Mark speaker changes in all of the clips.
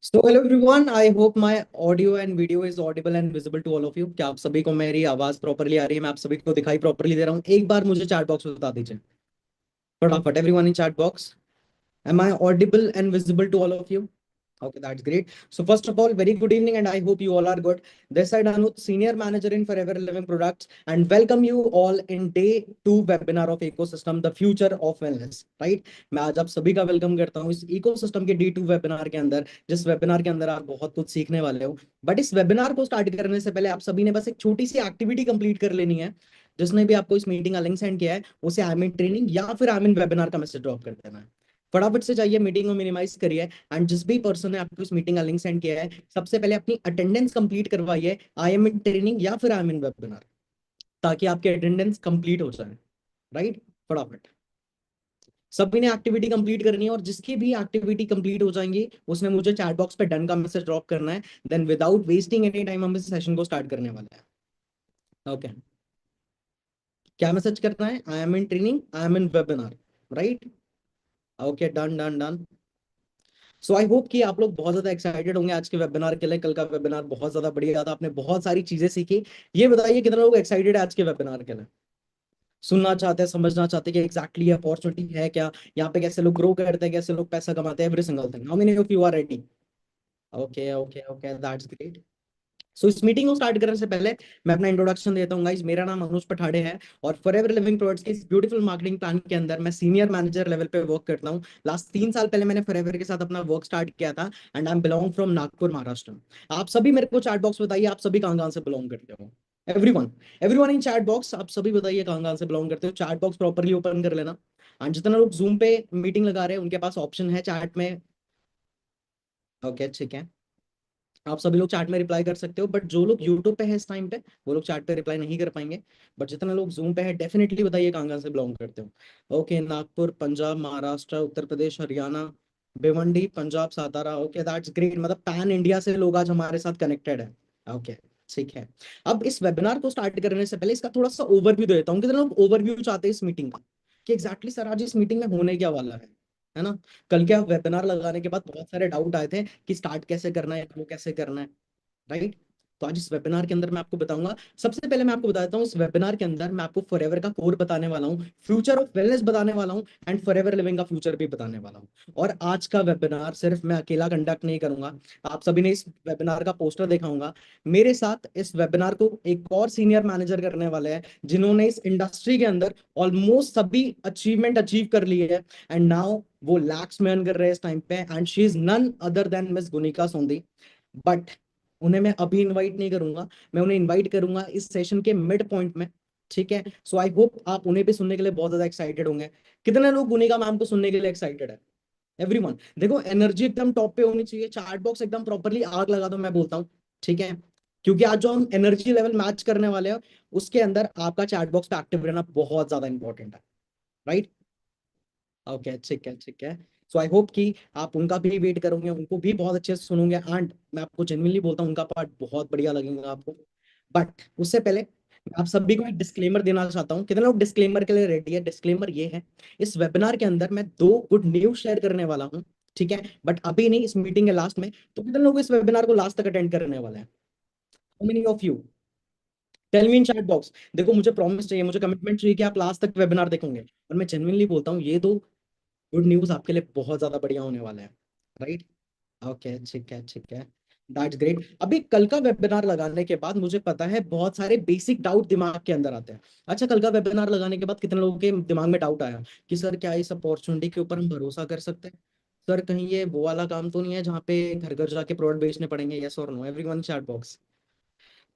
Speaker 1: So hello everyone, I hope my audio and video is audible and visible to all of you. क्या आप सभी को मेरी आवाज प्रॉपरली आ रही है? मैं आप सभी को दिखाई प्रॉपरली दे रहा हूँ? एक बार मुझे चैट बॉक्स में बता दीजिए फटाफट। Everyone in chat box, am I audible and visible to all of you? Okay, that's great. So first of all, very good evening and I hope you all are good. This side Anuj, Senior Manager in Forever Living Products, and welcome you all in day 2 webinar of Ecosystem, the Future of Wellness, right? मैं आज आप सभी का welcome करता हूँ इस ecosystem के D2 webinar के अंदर, जिस वेबिनार के अंदर आप बहुत कुछ सीखने वाले हो। बट इस वेबिनार को स्टार्ट करने से पहले आप सभी ने बस एक छोटी सी एक्टिविटी कंप्लीट कर लेनी है। जिसने भी आपको इस मीटिंग का लिंक सेंड किया है उसे आई एम इन ट्रेनिंग या फिर आई एम इन वेबिनार का मैसेज ड्रॉप कर देना है। फटाफट से जाइए, मीटिंग को मिनिमाइज करिए एंड जिस भी पर्सन ने आपको इस मीटिंग का लिंक सेंड किया है सबसे पहले अपनी अटेंडेंस कंप्लीट करवाइए, आई एम इन ट्रेनिंग या फिर आई एम इन वेबिनार, ताकि आपकी अटेंडेंस कंप्लीट हो जाए। राइट, फटाफट सभी ने एक्टिविटी कंप्लीट करनी है और जिसकी भी एक्टिविटी कंप्लीट हो जाएंगी उसने मुझे चैट बॉक्स पे डन का मैसेज ड्रॉप करना है। Then without wasting any time हम इस सेशन को स्टार्ट करने वाले हैं। ओके, क्या मैसेज करना है? I am in training, I am in webinar. Right, okay, done done done. So I hope कि आप लोग बहुत ज्यादा एक्साइटेड होंगे आज के वेबिनार के लिए। कल का वेबिनार बहुत ज्यादा बढ़िया था, आपने बहुत सारी चीजें सीखी। ये बताइए कितने लोग एक्साइटेड है आज के वेबिनार के लिए? सुनना चाहते हैं, समझना चाहते हैं कि एग्जैक्टली अपॉर्चुनिटी है क्या, यहाँ पे कैसे लोग ग्रो करते हैं, कैसे लोग पैसा कमाते हैं, every single thing. How many of you are ready? Okay okay okay, that's great. So इस मीटिंग को स्टार्ट करने से पहले मैं अपना इंट्रोडक्शन देता हूँ गाइस। मेरा नाम अनुज पठाड़े है और फॉरएवर लिविंग प्रोडक्ट्स के इस ब्यूटीफुल मार्केटिंग प्लान के अंदर मैं सीनियर मैनेजर लेवल पे वर्क करता हूँ। लास्ट 3 साल पहले मैंने फॉरएवर के साथ अपना वर्क स्टार्ट किया था and I am belong from Nagpur, Maharashtra. आप सभी मेरे को चैट बॉक्स बताइए, आप सभी कहाँ कहाँ से बिलोंग करते हो? Everyone, everyone in chat box, आप सभी बताइए कहाँ कहाँ से बिलोंग करते हो। चैट बॉक्स प्रॉपरली ओपन कर लेना। एंड जितने लोग जूम पे मीटिंग लगा रहे हैं उनके पास ऑप्शन है चैट में। ओके, ठीक है, आप सभी लोग चैट में रिप्लाई कर सकते हो, बट जो लोग यूट्यूब पे है इस टाइम पे वो लोग चैट पे रिप्लाई नहीं कर पाएंगे। बट जितने लोग जूम पे है डेफिनेटली बताइए कहाँ कहाँ से बिलोंग करते हो। Okay, Nagpur, Punjab, Maharashtra, Uttar Pradesh, Haryana, Bhiwandi, Punjab, Satara. Okay, that's great. मतलब पैन इंडिया से लोग आज हमारे साथ कनेक्टेड है। ओके, ठीक है। अब इस वेबिनार को स्टार्ट करने से पहले इसका थोड़ा सा ओवरव्यू देता हूँ। कितने लोग ओवरव्यू चाहते हैं इस मीटिंग का, कि एग्जैक्टली सर आज इस मीटिंग में होने क्या वाला है ना? कल के वेबिनार लगाने के बाद बहुत सारे डाउट आए थे कि स्टार्ट कैसे करना है, वो कैसे करना है। राइट, तो आज इस वेबिनार के अंदर मैं आपको बताऊंगा। सबसे पहले मैं आपको बता देता हूँ, इस वेबिनार के अंदर मैं आपको फॉरएवर का कोर बताने वाला हूँ, फ्यूचर ऑफ वेलनेस बताने वाला हूँ एंड फॉरएवर लिविंग का फ्यूचर भी बताने वाला हूँ। और आज का वेबिनार सिर्फ मैं अकेला कंडक्ट नहीं करूंगा, आप सभी ने इस वेबिनार का पोस्टर देखा होगा। मेरे साथ इस वेबिनार को एक और सीनियर मैनेजर करने वाले हैं जिन्होंने इस इंडस्ट्री के अंदर ऑलमोस्ट सभी अचीवमेंट अचीव कर लिए है एंड नाउ वो लैक्स में अर्न कर रहे हैं इस टाइम पे, and she is none other than miss Gunika Sondhi. But उन्हें मैं अभी इनवाइट नहीं करूंगा, मैं उन्हें इनवाइट करूंगा इस सेशन के मिड पॉइंट में। ठीक है, सो आई होप आप उन्हें भी सुनने के लिए बहुत ज्यादा एक्साइटेड होंगे। कितने लोग गुनिका मैम को सुनने के लिए एक्साइटेड है? एवरीवन, देखो एनर्जी एकदम टॉप पे होनी चाहिए, चैट बॉक्स एकदम प्रॉपरली आग लगा दो, मैं बोलता हूँ। ठीक है, क्योंकि आज जो हम एनर्जी लेवल मैच करने वाले हैं उसके अंदर आपका चैट बॉक्स पे एक्टिव रहना बहुत ज्यादा इंपॉर्टेंट है। राइट, ओके, ठीक है ठीक है। सो आई होप कि आप उनका भी वेट करोगे, उनको भी बहुत अच्छे से सुनोगे एंड मैं आपको जेन्युइनली बोलता हूँ उनका पार्ट बहुत बढ़िया लगेगा आपको। बट उससे पहले मैं आप सभी को एक डिस्क्लेमर देना चाहता हूँ। कितने लोग डिस्क्लेमर के लिए रेडी है? डिस्क्लेमर ये है, इस वेबिनार के अंदर मैं 2 गुड न्यूज शेयर करने वाला हूँ। ठीक है, बट अभी नहीं, इस मीटिंग के लास्ट में। तो कितने लोग इस वेबिनार को लास्ट तक अटेंड करने वाले हैं? How many of you? Tell me in chat box. देखो मुझे प्रॉमिस चाहिए, मुझे कमिटमेंट चाहिए कि आप लास्ट तक वेबिनार देखोगे। और मैं जेन्युइनली बोलता हूँ ये दो गुड न्यूज आपके लिए बहुत ज्यादा बढ़िया होने वाला है। राइट, ओके, ठीक है ठीक है, दैट्स ग्रेट। अभी कल का वेबिनार लगाने के बाद मुझे पता है बहुत सारे बेसिक डाउट दिमाग के अंदर आते हैं। अच्छा, कल का वेबिनार लगाने के बाद कितने लोगों के दिमाग में डाउट आया कि सर क्या इस अपॉर्चुनिटी के ऊपर हम भरोसा कर सकते हैं? सर कहीं ये वो वाला काम तो नहीं है जहाँ पे घर घर जाके प्रोडक्ट बेचने पड़ेंगे? यस और नो, एवरीवन चैट बॉक्स।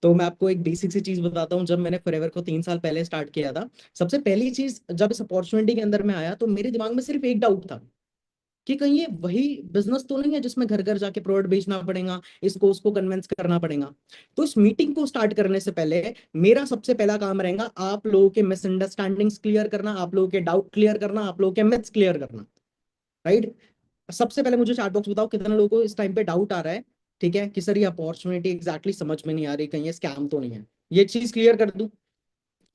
Speaker 1: तो मैं आपको एक बेसिक सी चीज बताता हूँ। जब मैंने फॉरएवर को 3 साल पहले स्टार्ट किया था, सबसे पहली चीज जब इस अपॉर्चुनिटी के अंदर में आया तो मेरे दिमाग में सिर्फ एक डाउट था कि कहीं ये वही बिजनेस तो नहीं है जिसमें घर घर जाके प्रोडक्ट बेचना पड़ेगा, इसको उसको कन्विंस करना पड़ेगा। तो इस मीटिंग को स्टार्ट करने से पहले मेरा सबसे पहला काम रहेगा आप लोगों के मिसअंडरस्टैंडिंग्स क्लियर करना, आप लोगों के डाउट क्लियर करना, आप लोगों के मिथ्स क्लियर करना। राइट, सबसे पहले मुझे चैट बॉक्स बताओ कितने लोगों को इस टाइम पे डाउट आ रहा है, ठीक है, कि सर ये अपॉर्चुनिटी एग्जैक्टली समझ में नहीं आ रही, कहीं ये स्कैम तो नहीं है? ये चीज क्लियर कर दूं,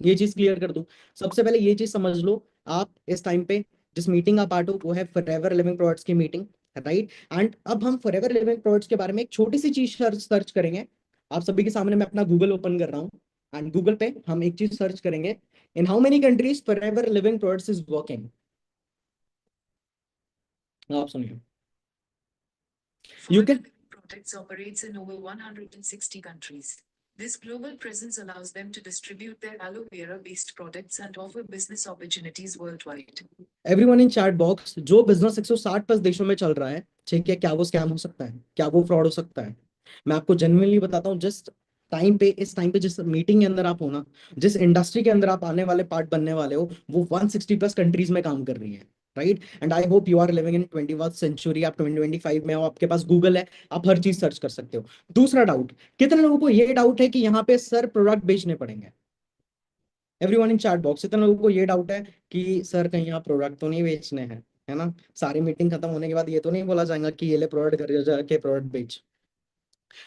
Speaker 1: ये चीज क्लियर कर दूं। सबसे पहले ये चीज समझ लो, आप इस टाइम पे जिस मीटिंग का पार्ट हो वो है फॉरएवर लिविंग प्रोडक्ट्स की मीटिंग। राइट। एंड अब हम फॉरएवर लिविंग प्रोडक्ट्स के बारे में एक छोटी सी चीज सर्च करेंगे। आप सभी के सामने मैं अपना गूगल ओपन कर रहा हूँ, एंड गूगल पे हम एक चीज सर्च करेंगे, in how many countries forever living products is working. आप सुनिए, you
Speaker 2: Forever
Speaker 1: can,
Speaker 2: Living Products operates in over 160 countries. This global presence allows them to distribute their aloe vera-based products and offer business opportunities worldwide.
Speaker 1: Everyone in chat box, जो business 160 plus देशों में चल रहा है, ठीक है, क्या वो स्कैम हो सकता है, क्या वो फ्रॉड हो सकता है? मैं आपको जेन्युइनली बताता हूँ, जिस टाइम पे, इस टाइम पे जिस मीटिंग के अंदर आप हो ना, जिस इंडस्ट्री के अंदर आप आने वाले पार्ट बनने वाले हो, वो 160 प्लस कंट्रीज में काम कर रही है। Right. And I hope you are living in 21st century, आप 2025 में हो, आपके पास गूगल है, आप हर चीज सर्च कर सकते हो। दूसरा डाउट, कितने लोगों को ये डाउट है कि यहाँ पे सर प्रोडक्ट बेचने पड़ेंगे? एवरीवन इन चैट बॉक्स, इतने लोगों को ये डाउट है कि सर कहीं यहाँ प्रोडक्ट तो नहीं बेचने हैं, है ना? सारी मीटिंग खत्म होने के बाद ये तो नहीं बोला जाएगा कि ये ले प्रोडक्ट घर जाके प्रोडक्ट बेच।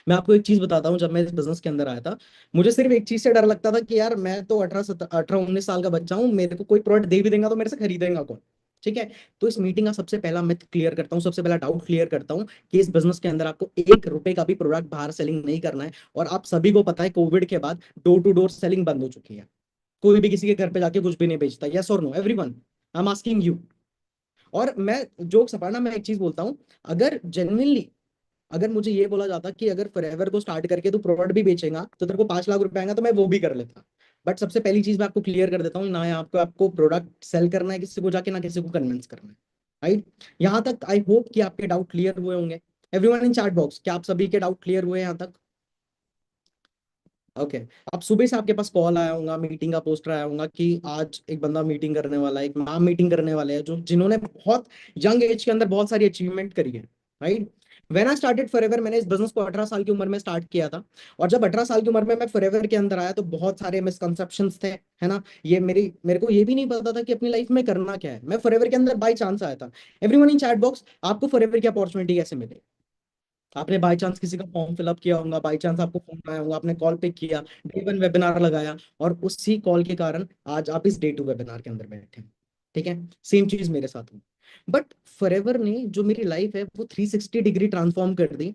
Speaker 1: मैं आपको एक चीज बताता हूँ, जब मैं इस बिजनेस के अंदर आया था, मुझे सिर्फ एक चीज से डर लगता था कि यार मैं तो 18-19 साल का बच्चा हूँ, मेरे को कोई प्रोडक्ट दे भी देगा तो मेरे से खरीदेगा कौन? ठीक है। तो इस मीटिंग का सबसे पहला मिथ क्लियर करता हूँ, सबसे पहला डाउट क्लियर करता हूँ कि इस बिजनेस के अंदर आपको 1 रुपए का भी प्रोडक्ट बाहर सेलिंग नहीं करना है। और आप सभी को पता है, कोविड के बाद डोर टू डोर सेलिंग बंद हो चुकी है। कोई भी किसी के घर पे जाके कुछ भी नहीं बेचता। यस और no everyone, I am asking you. और मैं जोक्स अपार्ट ना, मैं एक चीज बोलता हूँ, अगर जेन्युइनली, अगर मुझे ये बोला जाता कि अगर फॉरएवर को स्टार्ट करके तू प्रोडक्ट भी बेचेगा तो तेरे को 5 लाख रुपए आएगा, तो मैं वो भी कर लेता। बट सबसे पहली चीज मैं आपको क्लियर कर देता हूँ ना, आपको आपको प्रोडक्ट सेल करना है किसी को जाके, ना किसी को कन्विंस करना है। राइट। यहाँ तक आई होप कि आपके डाउट क्लियर हुए होंगे। एवरीवन इन चैट बॉक्स, क्या आप सभी के डाउट क्लियर हुए यहाँ तक? ओके। अब सुबह से आपके पास कॉल आया होगा, मीटिंग का पोस्टर आया होगा कि आज एक बंदा मीटिंग करने वाला है, एक मैम मीटिंग करने वाले हैं, जो जिन्होंने बहुत यंग एज के अंदर बहुत सारी अचीवमेंट करी है। Right. When I started Forever, मैंने इस बिजनेस को 18 साल की उम्र में स्टार्ट किया था। और जब 18 साल की उम्र में मैं फॉरएवर के अंदर आया तो बहुत सारे मिसकंसेप्शंस थे, है ना? ये मेरे को ये भी नहीं पता था कि अपनी लाइफ में करना क्या है। मैं फॉरएवर के अंदर बाई चांस आया था। एवरीवन इन चैट बॉक्स, आपको फॉरएवर की अपॉर्चुनिटी कैसे मिली? आपने बाय चांस किसी का फॉर्म फिलअप किया होगा, बाय चांस आपको फोन आया होगा, आपने कॉल पिक किया, डे वन वेबिनार लगाया, और उसी कॉल के कारण आज आप इस डे टू वेबिनार के अंदर बैठे हैं। ठीक है। सेम चीज मेरे साथ हुई। बट फॉरएवर ने जो मेरी लाइफ है वो 360 डिग्री ट्रांसफॉर्म कर दी।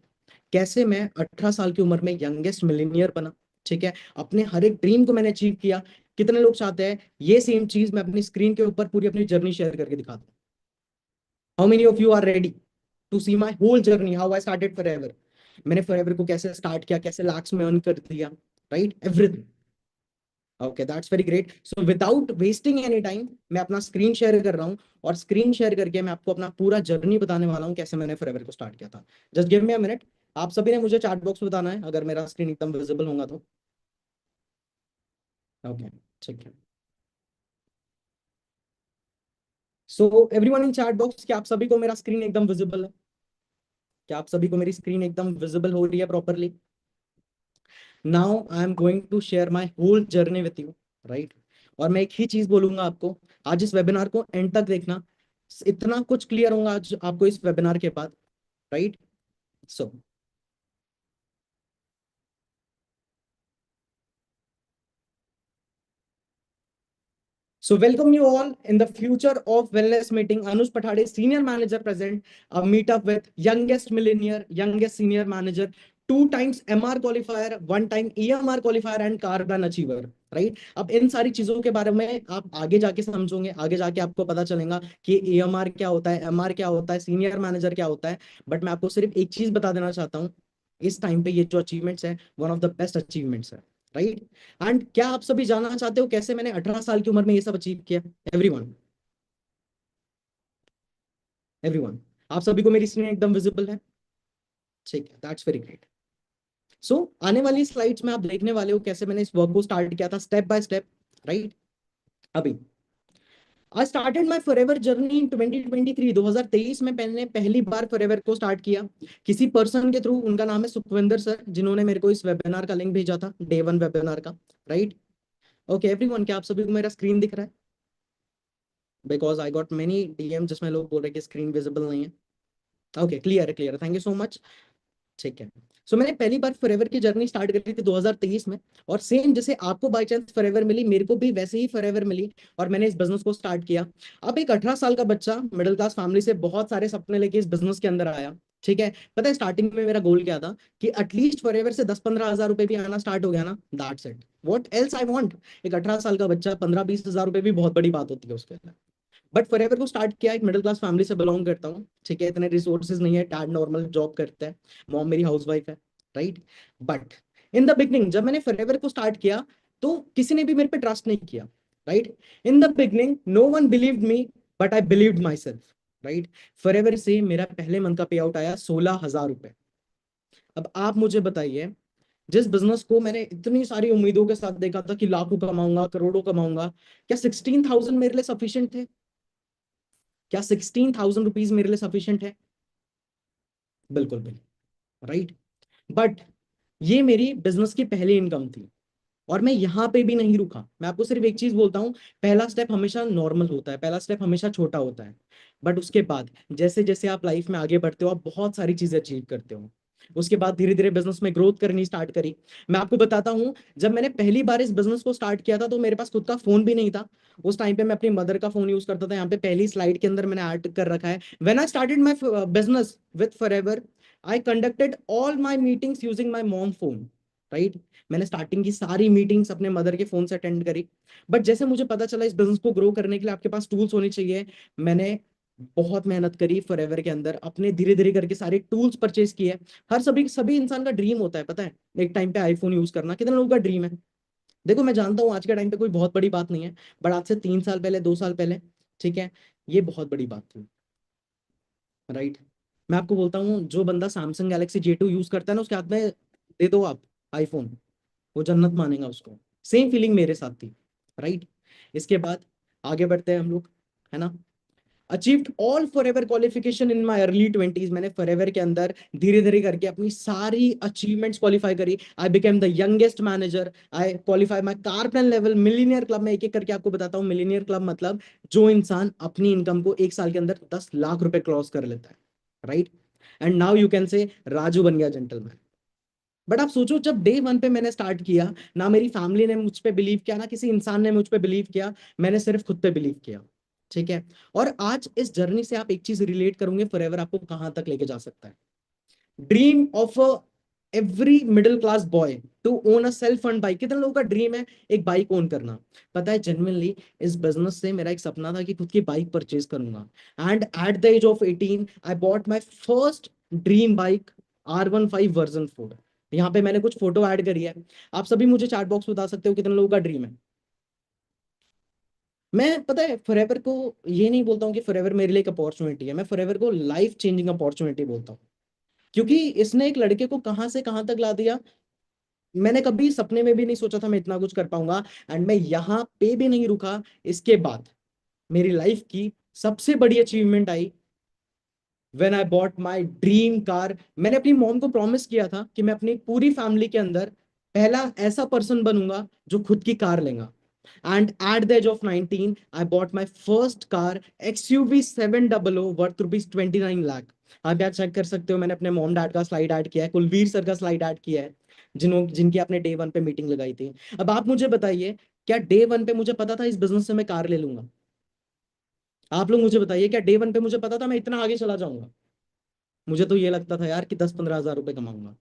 Speaker 1: कैसे? मैं 18 साल की उम्र में यंगेस्ट मिलीनियर बना। ठीक है। अपने हर एक ड्रीम को मैंने अचीव किया। कितने लोग चाहते हैं ये सेम चीज मैं अपनी स्क्रीन के ऊपर पूरी अपनी जर्नी शेयर करके दिखा दूं? How many of you are ready to see my whole journey, how I started Forever? मैंने फॉरएवर को कैसे स्टार्ट किया, कैसे लाख्स में अर्न कर दिया, right, everything. Okay, that's very great. So without wasting any time, मैं अपना स्क्रीन शेयर कर रहा हूँ, और स्क्रीन शेयर करके मैं आपको अपना पूरा जर्नी बताने वाला हूँ कैसे मैंने फॉरएवर को स्टार्ट किया था। Just give me a minute. आप सभी ने मुझे चैट बॉक्स में बताना है अगर मेरा स्क्रीन एकदम विजिबल होगा तो। ओके, ठीक है। So everyone in chat box, क्या आप सभी को मेरा स्क्रीन एकदम विजिबल है? क्या आप सभी को मेरी स्क्रीन एकदम विजिबल हो रही है properly? Now I am going to share my whole journey with you, right. और मैं एक ही चीज बोलूंगा आपको, आज इस वेबिनार को एंड तक देखना, इतना कुछ क्लियर होगा आज आपको इस वेबिनार के बाद, right. So So welcome you all in the future of wellness meeting. Anush Pathade, senior manager, present a meetup with youngest millionaire, youngest senior manager, 2 times MR qualifier, 1 time EMR qualifier and Carbon achiever. Right. अब इन सारी चीजों के बारे में आप आगे जाके समझोगे, आगे जाके आपको पता चलेगा कि EMR क्या होता है, MR क्या होता है, सीनियर मैनेजर क्या होता है। बट मैं आपको सिर्फ एक चीज बता देना चाहता हूँ, इस टाइम पे ये जो अचीवमेंट्स है, one of the best achievements है, राइट। एंड क्या आप सभी जानना चाहते हो कैसे मैंने 18 साल की उम्र में ये सब अचीव किया? एवरीवन, एवरीवन, आप सभी को मेरी स्क्रीन एकदम विजिबल है? ठीक है, दैट्स वेरी ग्रेट। सो आने वाली स्लाइड्स में आप देखने वाले हो कैसे मैंने इस वर्क को स्टार्ट किया था, स्टेप बाय स्टेप, राइट। अभी I started my Forever journey in 2023, 2023 में मैंने पहली बार फॉरएवर को स्टार्ट किया किसी पर्सन के थ्रू। उनका नाम है सुखविंदर सर, जिन्होंने मेरे को इस वेबिनार का लिंक भेजा था, डे वन वेबिनार का, राइट। ओके एवरीवन, क्या आप सभी को मेरा स्क्रीन दिख रहा है? Because I got many DM जिसमें लोग बोल रहे हैं कि स्क्रीन विजिबल नहीं है। ओके, क्लियर है, क्लियर है, थैंक यू सो मच। ठीक है। सो मैंने पहली बार फॉरएवर की जर्नी स्टार्ट करी थी 2023 में, और सेम जैसे आपको बाय चांस फॉरएवर मिली, मेरे को भी वैसे ही फॉरएवर मिली, और मैंने इस बिजनेस को स्टार्ट किया। अब एक 18 साल का बच्चा मिडिल क्लास फैमिली से बहुत सारे सपने लेके इस बिजनेस के अंदर आया। ठीक है, पता है स्टार्टिंग में मेरा गोल क्या था, कि एटलीस्ट फॉरएवर से 10-15 हजार रुपए भी आना स्टार्ट हो गया ना, that's it, what else I want. एक 18 साल का बच्चा, 15-20 हजार रुपए भी बहुत बड़ी बात होती है उसके लिए। बट फॉरएवर को स्टार्ट किया, एक मिडिल क्लास फैमिली से बिलोंग करता हूँ, ठीक है, इतने रिसोर्सेज नहीं है, डैड नॉर्मल जॉब करता है, मॉम मेरी हाउसवाइफ है, right. But in the beginning जब मैंने फॉरएवर को स्टार्ट किया, तो किसी ने भी मेरे पे ट्रस्ट नहीं किया, right. In the beginning no one believed me, but I believed myself, right. Forever से मेरा पहले मंथ का पे आउट आया 16 हजार रुपए। अब आप मुझे बताइए, जिस बिजनेस को मैंने इतनी सारी उम्मीदों के साथ देखा था कि लाखों कमाऊंगा, करोड़ों कमाऊंगा, क्या 16,000 मेरे लिए सफिशिएंट थे? क्या 16,000 रुपीज मेरे लिए सफिशिएंट है? बिल्कुल भी, राइट। बट ये मेरी बिजनेस की पहली इनकम थी, और मैं यहाँ पे भी नहीं रुका। मैं आपको सिर्फ एक चीज बोलता हूँ, पहला स्टेप हमेशा नॉर्मल होता है, पहला स्टेप हमेशा छोटा होता है, बट उसके बाद जैसे जैसे आप लाइफ में आगे बढ़ते हो, आप बहुत सारी चीजें अचीव करते हो। उसके बाद धीरे धीरे बिजनेस में ग्रोथ करनी स्टार्ट करी। मैं आपको बताता हूँ, जब मैंने पहली बार इस बिजनेस को स्टार्ट किया था, तो मेरे पास खुद का फोन भी नहीं था। उस टाइम पे मैं अपनी मदर का फोन यूज करता था। यहाँ पे पहली स्लाइड के अंदर मैंने ऐड कर रखा है, when I started my business with forever, I conducted all my meetings using my mom phone, right. मैंने स्टार्टिंग की सारी मीटिंग्स अपने मदर के फोन से अटेंड करी। बट जैसे मुझे पता चला इस बिजनेस को ग्रो करने के लिए आपके पास टूल्स होने चाहिए, मैंने बहुत मेहनत करी फॉरएवर के अंदर, अपने धीरे धीरे करके सारे टूल्स परचेज किए। हर सभी सभी इंसान का ड्रीम होता है, पता है, एक टाइम पे आईफोन यूज करना कितने लोगों का ड्रीम है। देखो मैं जानता हूँ आज के टाइम पे कोई बहुत बड़ी बात नहीं है, बट आज से 3 साल पहले, 2 साल पहले, ठीक है, ये बहुत बड़ी बात थी, राइट। मैं आपको बोलता हूँ, जो बंदा सैमसंग गैलेक्सी J2 यूज करता है ना, उसके हाथ में दे दो आप आईफोन, वो जन्नत मानेगा उसको। सेम फीलिंग मेरे साथ थी, राइट। इसके बाद आगे बढ़ते हैं हम लोग, है ना। Achieved all forever qualification in my early 20s। मैंने फॉरएवर के अंदर धीरे धीरे करके अपनी सारी अचीवमेंट्स क्वालिफाई करी। I became the youngest manager, I qualify my car plan level millionaire club में। एक एक करके आपको बताता हूँ, मिलीनियर क्लब मतलब जो इंसान अपनी इनकम को 1 साल के अंदर 10 लाख रुपए क्रॉस कर लेता है, right. And now you can say Raju बन गया जेंटलमैन। बट आप सोचो, जब डे वन पे मैंने स्टार्ट किया, ना मेरी फैमिली ने मुझ पे बिलीव किया, ना किसी इंसान ने मुझ पे बिलीव किया, मैंने सिर्फ खुद पे बिलीव किया, ठीक है। और आज इस जर्नी से आप एक चीज रिलेट करोगे, फॉरएवर आपको कहां तक लेके जा सकता है। Dream of every middle class boy to own a self fund bike. कितने लोगों का ड्रीम है एक बाइक ओन करना? पता है, जेन्युइनली इस बिजनेस से मेरा एक सपना था कि खुद की बाइक परचेज करूंगा। And at the age of 18 I bought my first dream bike, R15 version 4। यहाँ पे मैंने कुछ फोटो ऐड करी है। आप सभी मुझे चैट बॉक्स बता सकते हो कितने लोगों का ड्रीम है। मैं, पता है, फॉरएवर को ये नहीं बोलता हूँ कि फॉरएवर मेरे लिए एक अपॉर्चुनिटी है, मैं फॉरएवर को लाइफ चेंजिंग अपॉर्चुनिटी बोलता हूँ। क्योंकि इसने एक लड़के को कहां से कहां तक ला दिया, मैंने कभी सपने में भी नहीं सोचा था मैं इतना कुछ कर पाऊंगा। एंड मैं यहाँ पे भी नहीं रुका। इसके बाद मेरी लाइफ की सबसे बड़ी achievement I, when I bought my dream car. मैंने अपनी मॉम को प्रॉमिस किया था कि मैं अपनी पूरी फैमिली के अंदर पहला ऐसा पर्सन बनूंगा जो खुद की कार लेगा। And at the age of 19 I bought my first car, XUV 700 worth ₹29 lakh. आप यार चेक कर सकते हो, मैंने अपने मॉम डैड का स्लाइड ऐड किया है, कुलवीर सर का स्लाइड ऐड किया है, जिनकी आपने डे वन पे मीटिंग लगाई थी। अब आप मुझे बताइए, क्या डे वन पे मुझे पता था इस बिजनेस से मैं कार ले लूंगा? आप लोग मुझे बताइए, क्या डे वन पे मुझे पता था मैं इतना आगे चला जाऊंगा? मुझे तो ये लगता था यार कि 10-15 हजार रुपए कमाऊंगा।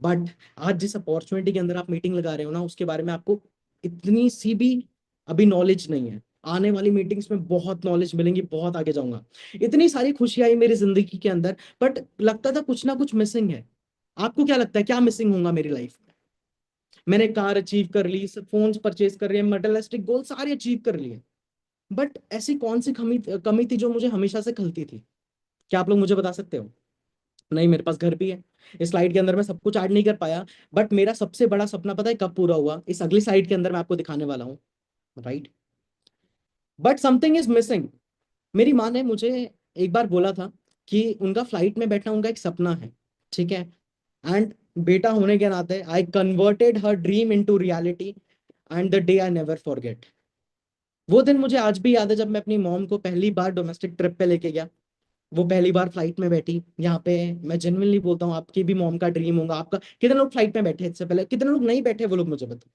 Speaker 1: बट आज जिस अपॉर्चुनिटी के अंदर आप मीटिंग लगा रहे हो ना, उसके बारे में आपको इतनी सी भी अभी नॉलेज नहीं है। आने वाली मीटिंग्स में बहुत नॉलेज मिलेंगी, बहुत आगे जाऊंगा। इतनी सारी खुशी आई मेरी जिंदगी के अंदर, बट लगता था कुछ ना कुछ मिसिंग है। आपको क्या लगता है, क्या मिसिंग होगा मेरी लाइफ में? मैंने कार अचीव कर ली, सब फोन्स परचेज कर लिए, मटेरियलिस्टिक गोल सारे अचीव कर लिए, बट ऐसी कौन सी कमी कमी थी जो मुझे हमेशा से खलती थी? क्या आप लोग मुझे बता सकते हो? नहीं, मेरे पास घर भी है। इस स्लाइड के अंदर मैं सब कुछ ऐड नहीं कर पाया, बट मेरा सबसे बड़ा सपना पता है कब पूरा हुआ? इस अगली स्लाइड के अंदर मैं आपको दिखाने वाला हूँ, right. But something is missing. मेरी माँ ने मुझे एक बार बोला था कि उनका फ्लाइट में बैठना उनका एक सपना है, ठीक है। एंड बेटा होने के नाते I converted her dream into reality, and the day I never forget. वो दिन मुझे आज भी याद है, जब मैं अपनी मॉम को पहली बार डोमेस्टिक ट्रिप पे लेके गया। वो पहली बार फ्लाइट में बैठी यहाँ पे। मैं जेन्युइनली बोलता हूँ, आपकी भी मॉम का ड्रीम होगा। आपका कितने लोग फ्लाइट में बैठे इससे पहले, कितने लोग नहीं बैठे, वो लोग मुझे बताओ।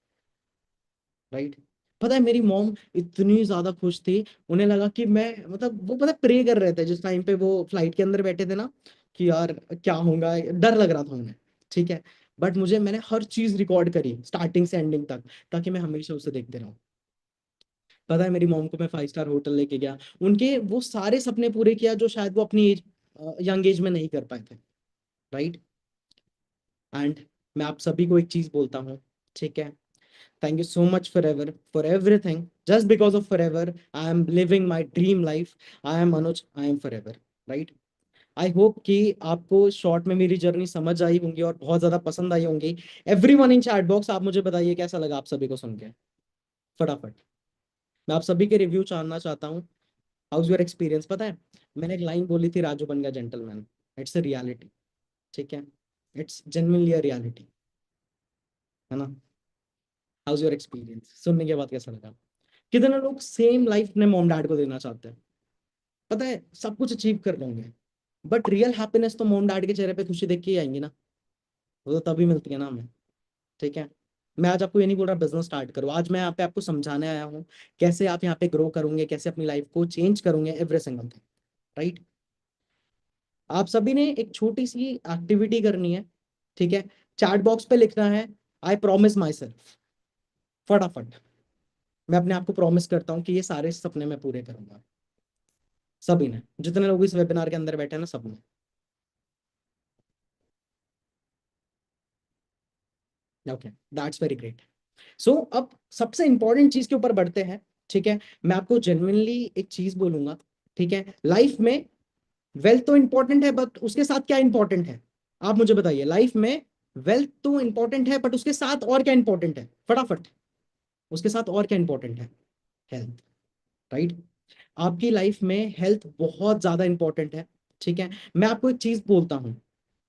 Speaker 1: राइट। पता है मेरी मॉम इतनी ज्यादा खुश थी, उन्हें लगा कि मैं, मतलब वो पता प्रे कर रहे थे जिस टाइम पे वो फ्लाइट के अंदर बैठे थे ना, कि यार क्या होगा, डर लग रहा था उन्हें। ठीक है। बट मैंने हर चीज रिकॉर्ड करी स्टार्टिंग से एंडिंग तक, ताकि मैं हमेशा उसे देखते रहूं। पता है मेरी मॉम को मैं 5 स्टार होटल लेके गया, उनके वो सारे सपने पूरे किया जो शायद वो अपनी एज, यंग एज में नहीं कर पाए थे। राइट। एंड मैं आप सभी को एक चीज बोलता हूँ, ठीक है, thank you so much forever for everything. Just because of forever, I am living my dream life. I am Anuj, I am forever. Right. I hope कि आपको शॉर्ट में मेरी जर्नी समझ आई होंगी और बहुत ज्यादा पसंद आई होंगी। एवरीवन इन चैट बॉक्स, आप मुझे बताइए कैसा लगा आप सभी को सुन के, फटाफट। मैं आप सभी के रिव्यू जानना चाहता हूँ। House your experience. पता है मैंने एक लाइन बोली थी, राजू बन गया जेंटलमैन। It's a reality. ठीक है। इट्स जेन्युइनली अ रियलिटी, है ना। हाउस योर एक्सपीरियंस सुनने के बाद कैसा लगा? कितने लोग सेम लाइफ अपने मॉम डैड को देना चाहते हैं? पता है सब कुछ अचीव कर लेंगे, बट रियल हैप्पीनेस तो मॉम डैड के चेहरे पे खुशी देख के ही आएंगी ना। वो तो तभी मिलती है ना हमें। ठीक है। मैं आज आपको ये नहीं बोल रहा बिजनेस स्टार्ट करो, आज मैं यहाँ पे आपको समझाने आया हूँ कैसे आप यहाँ पे ग्रो करोगे, कैसे अपनी लाइफ को चेंज करोगे, एवरी सिंगल थिंग। राइट। आप सभी ने एक छोटी सी एक्टिविटी करनी है। ठीक है। चैट बॉक्स पे लिखना है, आई प्रॉमिस माई सेल्फ। फटाफट। मैं अपने आप को प्रॉमिस करता हूँ कि ये सारे सपने मैं पूरे करूंगा। सभी ने, जितने लोग इस वेबिनार के अंदर बैठे हैं ना, सबने। Okay, that's very great. So अब सबसे इंपॉर्टेंट चीज के ऊपर बढ़ते हैं। ठीक है। मैं आपको जेन्युइनली एक चीज बोलूंगा। ठीक है। लाइफ में वेल्थ तो इंपॉर्टेंट है, बट उसके साथ क्या इंपॉर्टेंट है? आप मुझे बताइए। लाइफ में वेल्थ तो इंपॉर्टेंट है, बट उसके साथ और क्या इंपॉर्टेंट है? फटाफट। उसके साथ और क्या इंपॉर्टेंट है? हेल्थ। राइट। आपकी लाइफ में हेल्थ बहुत ज्यादा इंपॉर्टेंट है। ठीक है। मैं आपको एक चीज बोलता हूं,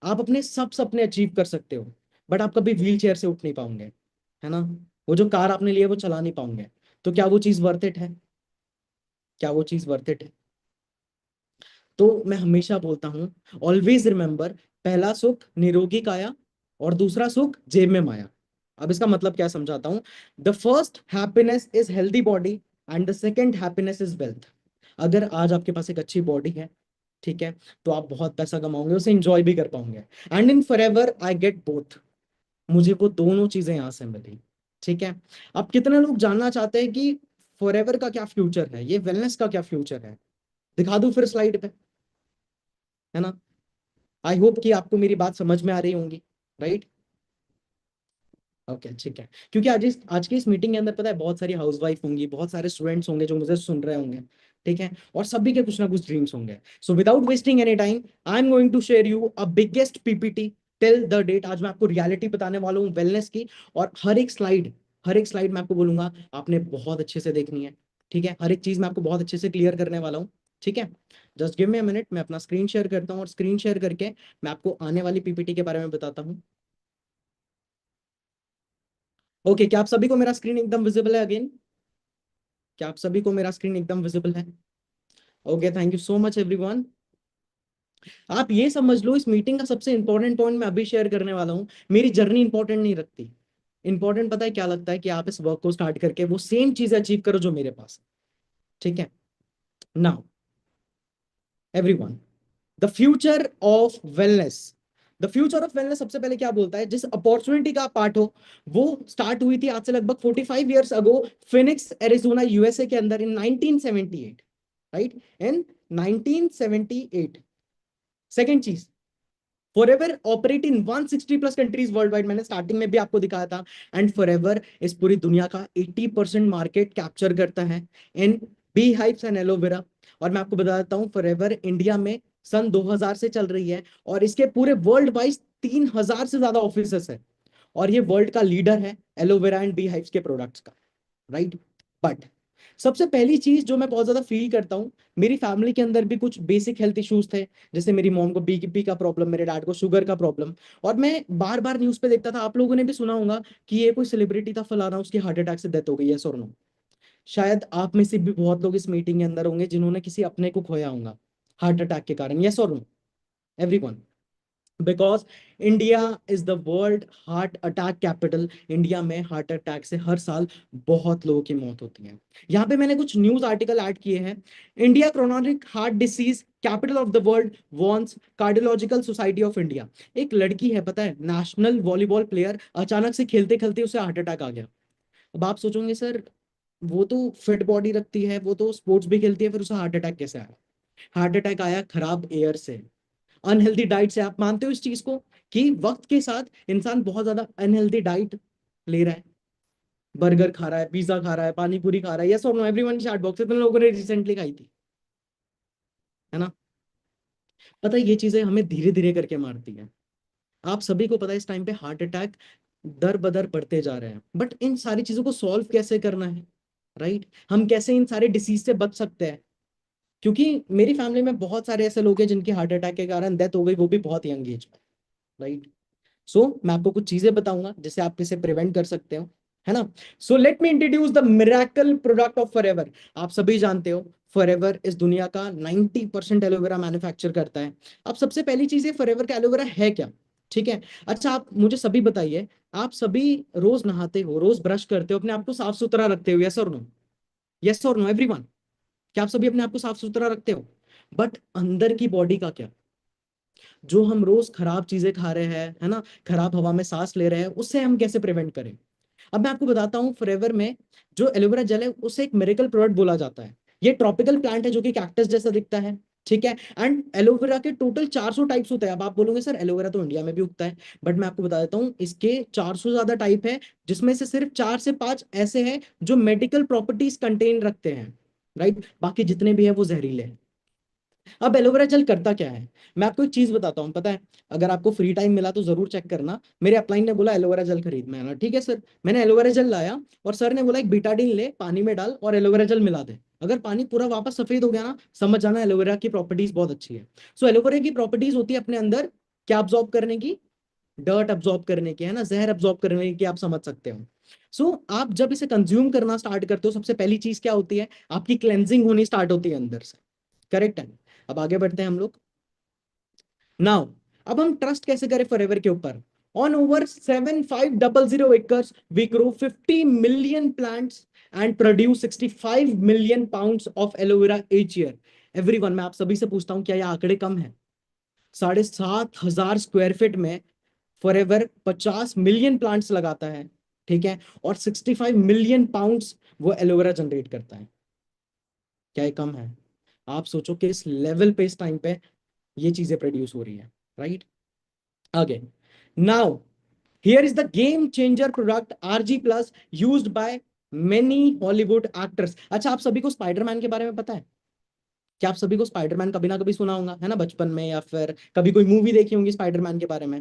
Speaker 1: आप अपने सब सपने अचीव कर सकते हो, बट आप कभी व्हील चेयर से उठ नहीं पाओगे, है ना। वो जो कार आपने लिए वो चला नहीं पाओगे। तो क्या वो चीज वर्थ इट है? क्या वो चीज वर्थ इट है? तो मैं हमेशा बोलता हूँ, ऑलवेज रिमेंबर, पहला सुख निरोगी काया, और दूसरा सुख जेब में माया। अब इसका मतलब क्या समझाता हूँ। The first happiness is healthy body, and the second happiness is wealth. अगर आज आपके पास एक अच्छी बॉडी है, ठीक है, तो आप बहुत पैसा कमाओगे, उसे इंजॉय भी कर पाओगे। And in forever I get both. मुझे वो दोनों चीजें यहां से मिली। ठीक है। अब कितने लोग जानना चाहते हैं कि फॉरएवर का क्या फ्यूचर है, ये वेलनेस का क्या फ्यूचर है? दिखा दूं फिर स्लाइड पे, है ना। आई होप कि आपको मेरी बात समझ में आ रही होंगी। राइट। ओके, ठीक है। क्योंकि आज की इस मीटिंग के अंदर पता है बहुत सारी हाउसवाइफ होंगी, बहुत सारे स्टूडेंट्स होंगे जो मुझे सुन रहे होंगे। ठीक है। और सभी के कुछ ना कुछ ड्रीम्स होंगे। So without wasting any time, I am going to share you a biggest PPT till the date. आज मैं आपको रियलिटी बताने वाला हूँ वेलनेस की। और हर एक स्लाइड मैं आपको बोलूंगा आपने बहुत अच्छे से देखनी है। ठीक है। हर एक चीज मैं आपको बहुत अच्छे से क्लियर करने वाला हूँ। ठीक है। Just give me a minute, मैं अपना स्क्रीन शेयर करता हूँ, और स्क्रीन शेयर करके मैं आपको आने वाली पीपीटी के बारे में बताता हूँ। ओके, क्या आप सभी को मेरा स्क्रीन एकदम विजिबल है अगेन? क्या आप सभी को मेरा स्क्रीन एकदम विजिबल है? Okay, thank you so much everyone. आप ये समझ लो, इस मीटिंग का सबसे इंपॉर्टेंट पॉइंट मैं अभी शेयर करने वाला हूँ। मेरी जर्नी इंपॉर्टेंट नहीं रखती। इंपॉर्टेंट पता है क्या लगता है? कि आप इस वर्क को स्टार्ट करके वो सेम चीजें अचीव करो जो मेरे पास है। ठीक है। Now everyone, the future of wellness. The future of wellness सबसे पहले क्या बोलता है? जिस अपॉर्चुनिटी का पार्ट हो, वो स्टार्ट हुई थी आज से लगभग 45 years ago, Phoenix Arizona USA के अंदर, इन 1978। राइट। इन 1978। सेकेंड चीज, forever operate in 160 plus countries world wide, मैंने स्टार्टिंग में भी आपको दिखाया था। एंड फॉरएवर इस पूरी दुनिया का 80% मार्केट कैप्चर करता है in bee hives and aloe vera. और मैं आपको बता देता हूँ, फॉरएवर इंडिया में सन 2000 से चल रही है, और इसके पूरे वर्ल्ड वाइज 3000 से ज्यादा ऑफिसेस है। और ये वर्ल्ड का लीडर है एलोवेरा एंड बी हाइव्स के प्रोडक्ट्स का। राइट। बट सबसे पहली चीज जो मैं बहुत ज्यादा फील करता हूँ, मेरी फैमिली के अंदर भी कुछ बेसिक हेल्थ इश्यूज थे। जैसे मेरी मॉम को बीपी का प्रॉब्लम, मेरे डैड को शुगर का प्रॉब्लम। और मैं बार बार न्यूज पे देखता था, आप लोगों ने भी सुना होगा कि ये कोई सेलिब्रिटी था फलाना, उसकी हार्ट अटैक से डेथ हो गई है, और नो। शायद आप में से भी बहुत लोग इस मीटिंग के अंदर होंगे जिन्होंने किसी अपने को खोया होगा। हार्ट अटैक के कारण, यस और no everyone? Because India is the world heart attack capital. India में हार्ट अटैक से हर साल बहुत लोगों की मौत होती है। यहाँ पे मैंने कुछ न्यूज आर्टिकल ऐड किए हैं। India chronic heart disease capital of the world warns cardiological society of India. एक लड़की है, पता है, नेशनल वॉलीबॉल प्लेयर, अचानक से खेलते खेलते उसे हार्ट अटैक आ गया। अब आप सोचोगे सर, वो तो फिट बॉडी रखती है, वो तो स्पोर्ट्स भी खेलती है, फिर उसे हार्ट अटैक कैसे आया? हार्ट अटैक आया खराब एयर से, अनहेल्दी डाइट से। आप मानते हो इस चीज को कि वक्त के साथ इंसान बहुत ज्यादा अनहेल्दी डाइट ले रहा है, बर्गर खा रहा है, पिज्जा खा रहा है, पानी पूरी खा रहा है, यस और नो एवरीवन? चैट बॉक्स इतने लोगों ने रिसेंटली खाई थी, है ना? पता है ये चीजें हमें धीरे धीरे करके मारती है। आप सभी को पता है इस टाइम पे हार्ट अटैक दर बदर बढ़ते जा रहे हैं, बट इन सारी चीजों को सॉल्व कैसे करना है, राइट? हम कैसे इन सारे डिसीज से बच सकते हैं? क्योंकि मेरी फैमिली में बहुत सारे ऐसे लोग हैं जिनकी हार्ट अटैक के कारण डेथ हो गई, वो भी बहुत यंग एज में, राइट? सो मैं आपको कुछ चीजें बताऊंगा जिससे आप इसे प्रिवेंट कर सकते हो, है ना? So let me introduce the miracle product of forever. आप सभी जानते हो फॉरएवर इस दुनिया का 90% एलोवेरा मैन्युफैक्चर करता है। अब सबसे पहली चीज है, फॉरएवर का एलोवेरा है क्या? ठीक है, अच्छा आप मुझे सभी बताइए, आप सभी रोज नहाते हो, रोज ब्रश करते हो, अपने आप को साफ सुथरा रखते हो, यस और नो? यस और नो एवरीवन? क्या आप सभी अपने आप को साफ सुथरा रखते हो? बट अंदर की बॉडी का क्या? जो हम रोज खराब चीजें खा रहे हैं, है ना, खराब हवा में सांस ले रहे हैं, उससे हम कैसे प्रिवेंट करें? अब मैं आपको बताता हूँ, फॉरएवर में जो एलोवेरा जेल है उसे एक मिरेकल प्रोडक्ट बोला जाता है। ये ट्रॉपिकल प्लांट है जो कि कैक्टस जैसा दिखता है, ठीक है? एंड एलोवेरा के टोटल 400 टाइप्स होते हैं। अब आप बोलोगे सर एलोवेरा तो इंडिया में भी उगता है, बट मैं आपको बता देता हूँ इसके 400 ज्यादा टाइप है, जिसमें से सिर्फ 4 से 5 ऐसे हैं जो मेडिकल प्रॉपर्टीज कंटेन रखते हैं, राइट? बाकी जितने भी है वो जहरीले हैं। अब एलोवेरा जेल करता क्या है, मैं आपको एक चीज बताता हूँ, पता है? अगर आपको फ्री टाइम मिला तो जरूर चेक करना। मेरे अपलाइन ने बोला एलोवेरा जेल खरीद, मैंने ठीक है सर। मैंने एलोवेरा जेल लाया और सर ने बोला एक बीटाडीन ले, पानी में डाल और एलोवेरा जेल मिला दे। अगर पानी पूरा वापस सफेद हो गया ना, समझ जाना एलोवेरा की प्रॉपर्टीज बहुत अच्छी है। सो एलोवेरा की प्रॉपर्टीज होती है अपने अंदर क्या अब्सॉर्ब करने की? डर्ट अब्सॉर्ब करने की, है ना, जहर अब्सॉर्ब करने की, आप समझ सकते हो। सो आप जब इसे कंज्यूम करना स्टार्ट करते हो, सबसे पहली चीज क्या होती है? आपकी क्लेंजिंग होनी स्टार्ट होती है अंदर से, करेक्ट है? अब आगे बढ़ते हैं हम लोग। नाउ अब हम ट्रस्ट कैसे करें फॉरएवर के ऊपर? On over 7500 acres we grow 50 million plants and produce 65 million pounds of aloe vera each year. Everyone, मैं आप सभी से पूछता हूं, क्या ये आंकड़े कम है? 7,500 स्क्वायर फीट में फॉरएवर 50 मिलियन प्लांट्स लगाता है, ठीक है? और 65 मिलियन पाउंड्स वो एलोवेरा जनरेट करता है। क्या ये कम है? आप सोचो कि इस लेवल पे इस टाइम पे ये चीजें प्रोड्यूस हो रही है, राइट? आगे, now here is the game changer product RG plus, used by many Hollywood actors. अच्छा, आप सभी को स्पाइडरमैन के बारे में पता है? क्या आप सभी को स्पाइडरमैन कभी ना कभी सुना होगा, है ना, बचपन में, या फिर कभी कोई मूवी देखी होंगी स्पाइडरमैन के बारे में,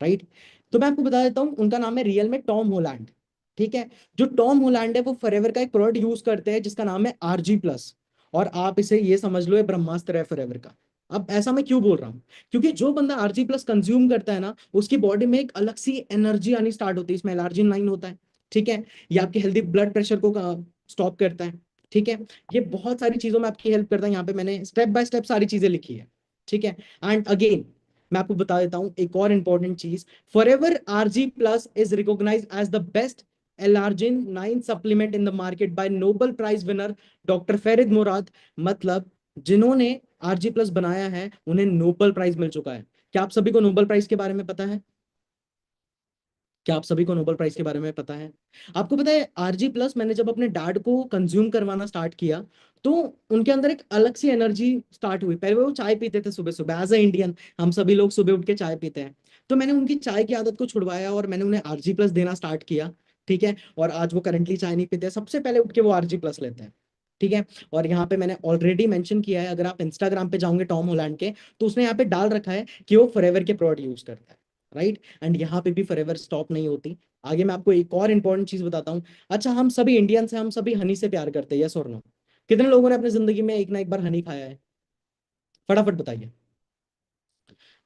Speaker 1: राइट? तो मैं आपको बता देता हूँ, उनका नाम है रियल में टॉम होलैंड, ठीक है? जो टॉम होलैंड है वो फॉरएवर का एक प्रोडक्ट यूज करते हैं जिसका नाम है आरजी प्लस। और आप इसे ये समझ लो, ये ब्रह्मास्त्र है फॉरएवर का। अब ऐसा मैं क्यों बोल रहा हूँ? क्योंकि जो बंदा आरजी प्लस कंज्यूम करता है ना, उसकी बॉडी में एक अलग सी एनर्जी आनी स्टार्ट होती है। इसमें एलार्जिन 9 होता है, ठीक है? ये आपके हेल्दी ब्लड प्रेशर को स्टॉप करता है, ठीक है? ये बहुत सारी चीजों में आपकी हेल्प करता है। यहाँ पे मैंने स्टेप बाय स्टेप सारी चीजें लिखी है, ठीक है? एंड अगेन मैं आपको बता देता हूं एक और इंपॉर्टेंट चीज, Forever ARGI plus is recognised as the best L arginine 9 supplement in the market by Nobel prize winner doctor Ferid Murad. मतलब जिन्होंने आरजी प्लस बनाया है उन्हें नोबेल प्राइज मिल चुका है। क्या आप सभी को नोबेल प्राइज के बारे में पता है? क्या आप सभी को नोबेल प्राइज के बारे में पता है? आपको पता है आरजी प्लस मैंने जब अपने डैड को कंज्यूम करवाना स्टार्ट किया, तो उनके अंदर एक अलग सी एनर्जी स्टार्ट हुई। पहले वो चाय पीते थे सुबह सुबह, एज अ इंडियन हम सभी लोग सुबह उठ के चाय पीते हैं। तो मैंने उनकी चाय की आदत को छुड़वाया और मैंने उन्हें आरजी प्लस देना स्टार्ट किया, ठीक है? और आज वो करंटली चाय नहीं पीते, सबसे पहले उठ के वो आरजी प्लस लेते हैं, ठीक है? और यहाँ पे मैंने ऑलरेडी मेंशन किया है, अगर आप इंस्टाग्राम पे जाओगे टॉम होलैंड के, तो उसने यहाँ पे डाल रखा है कि वो फॉरएवर के प्रोडक्ट यूज करता है, राइट? एंड यहाँ पे भी फॉरएवर स्टॉप नहीं होती। आगे मैं आपको एक और इंपॉर्टेंट चीज बताता हूँ। अच्छा, हम सभी इंडियंस हैं, हम सभी हनी से प्यार करते हैं, यस और नो? कितने लोगों ने अपनी जिंदगी में एक ना एक बार हनी खाया है? फटाफट बताइए।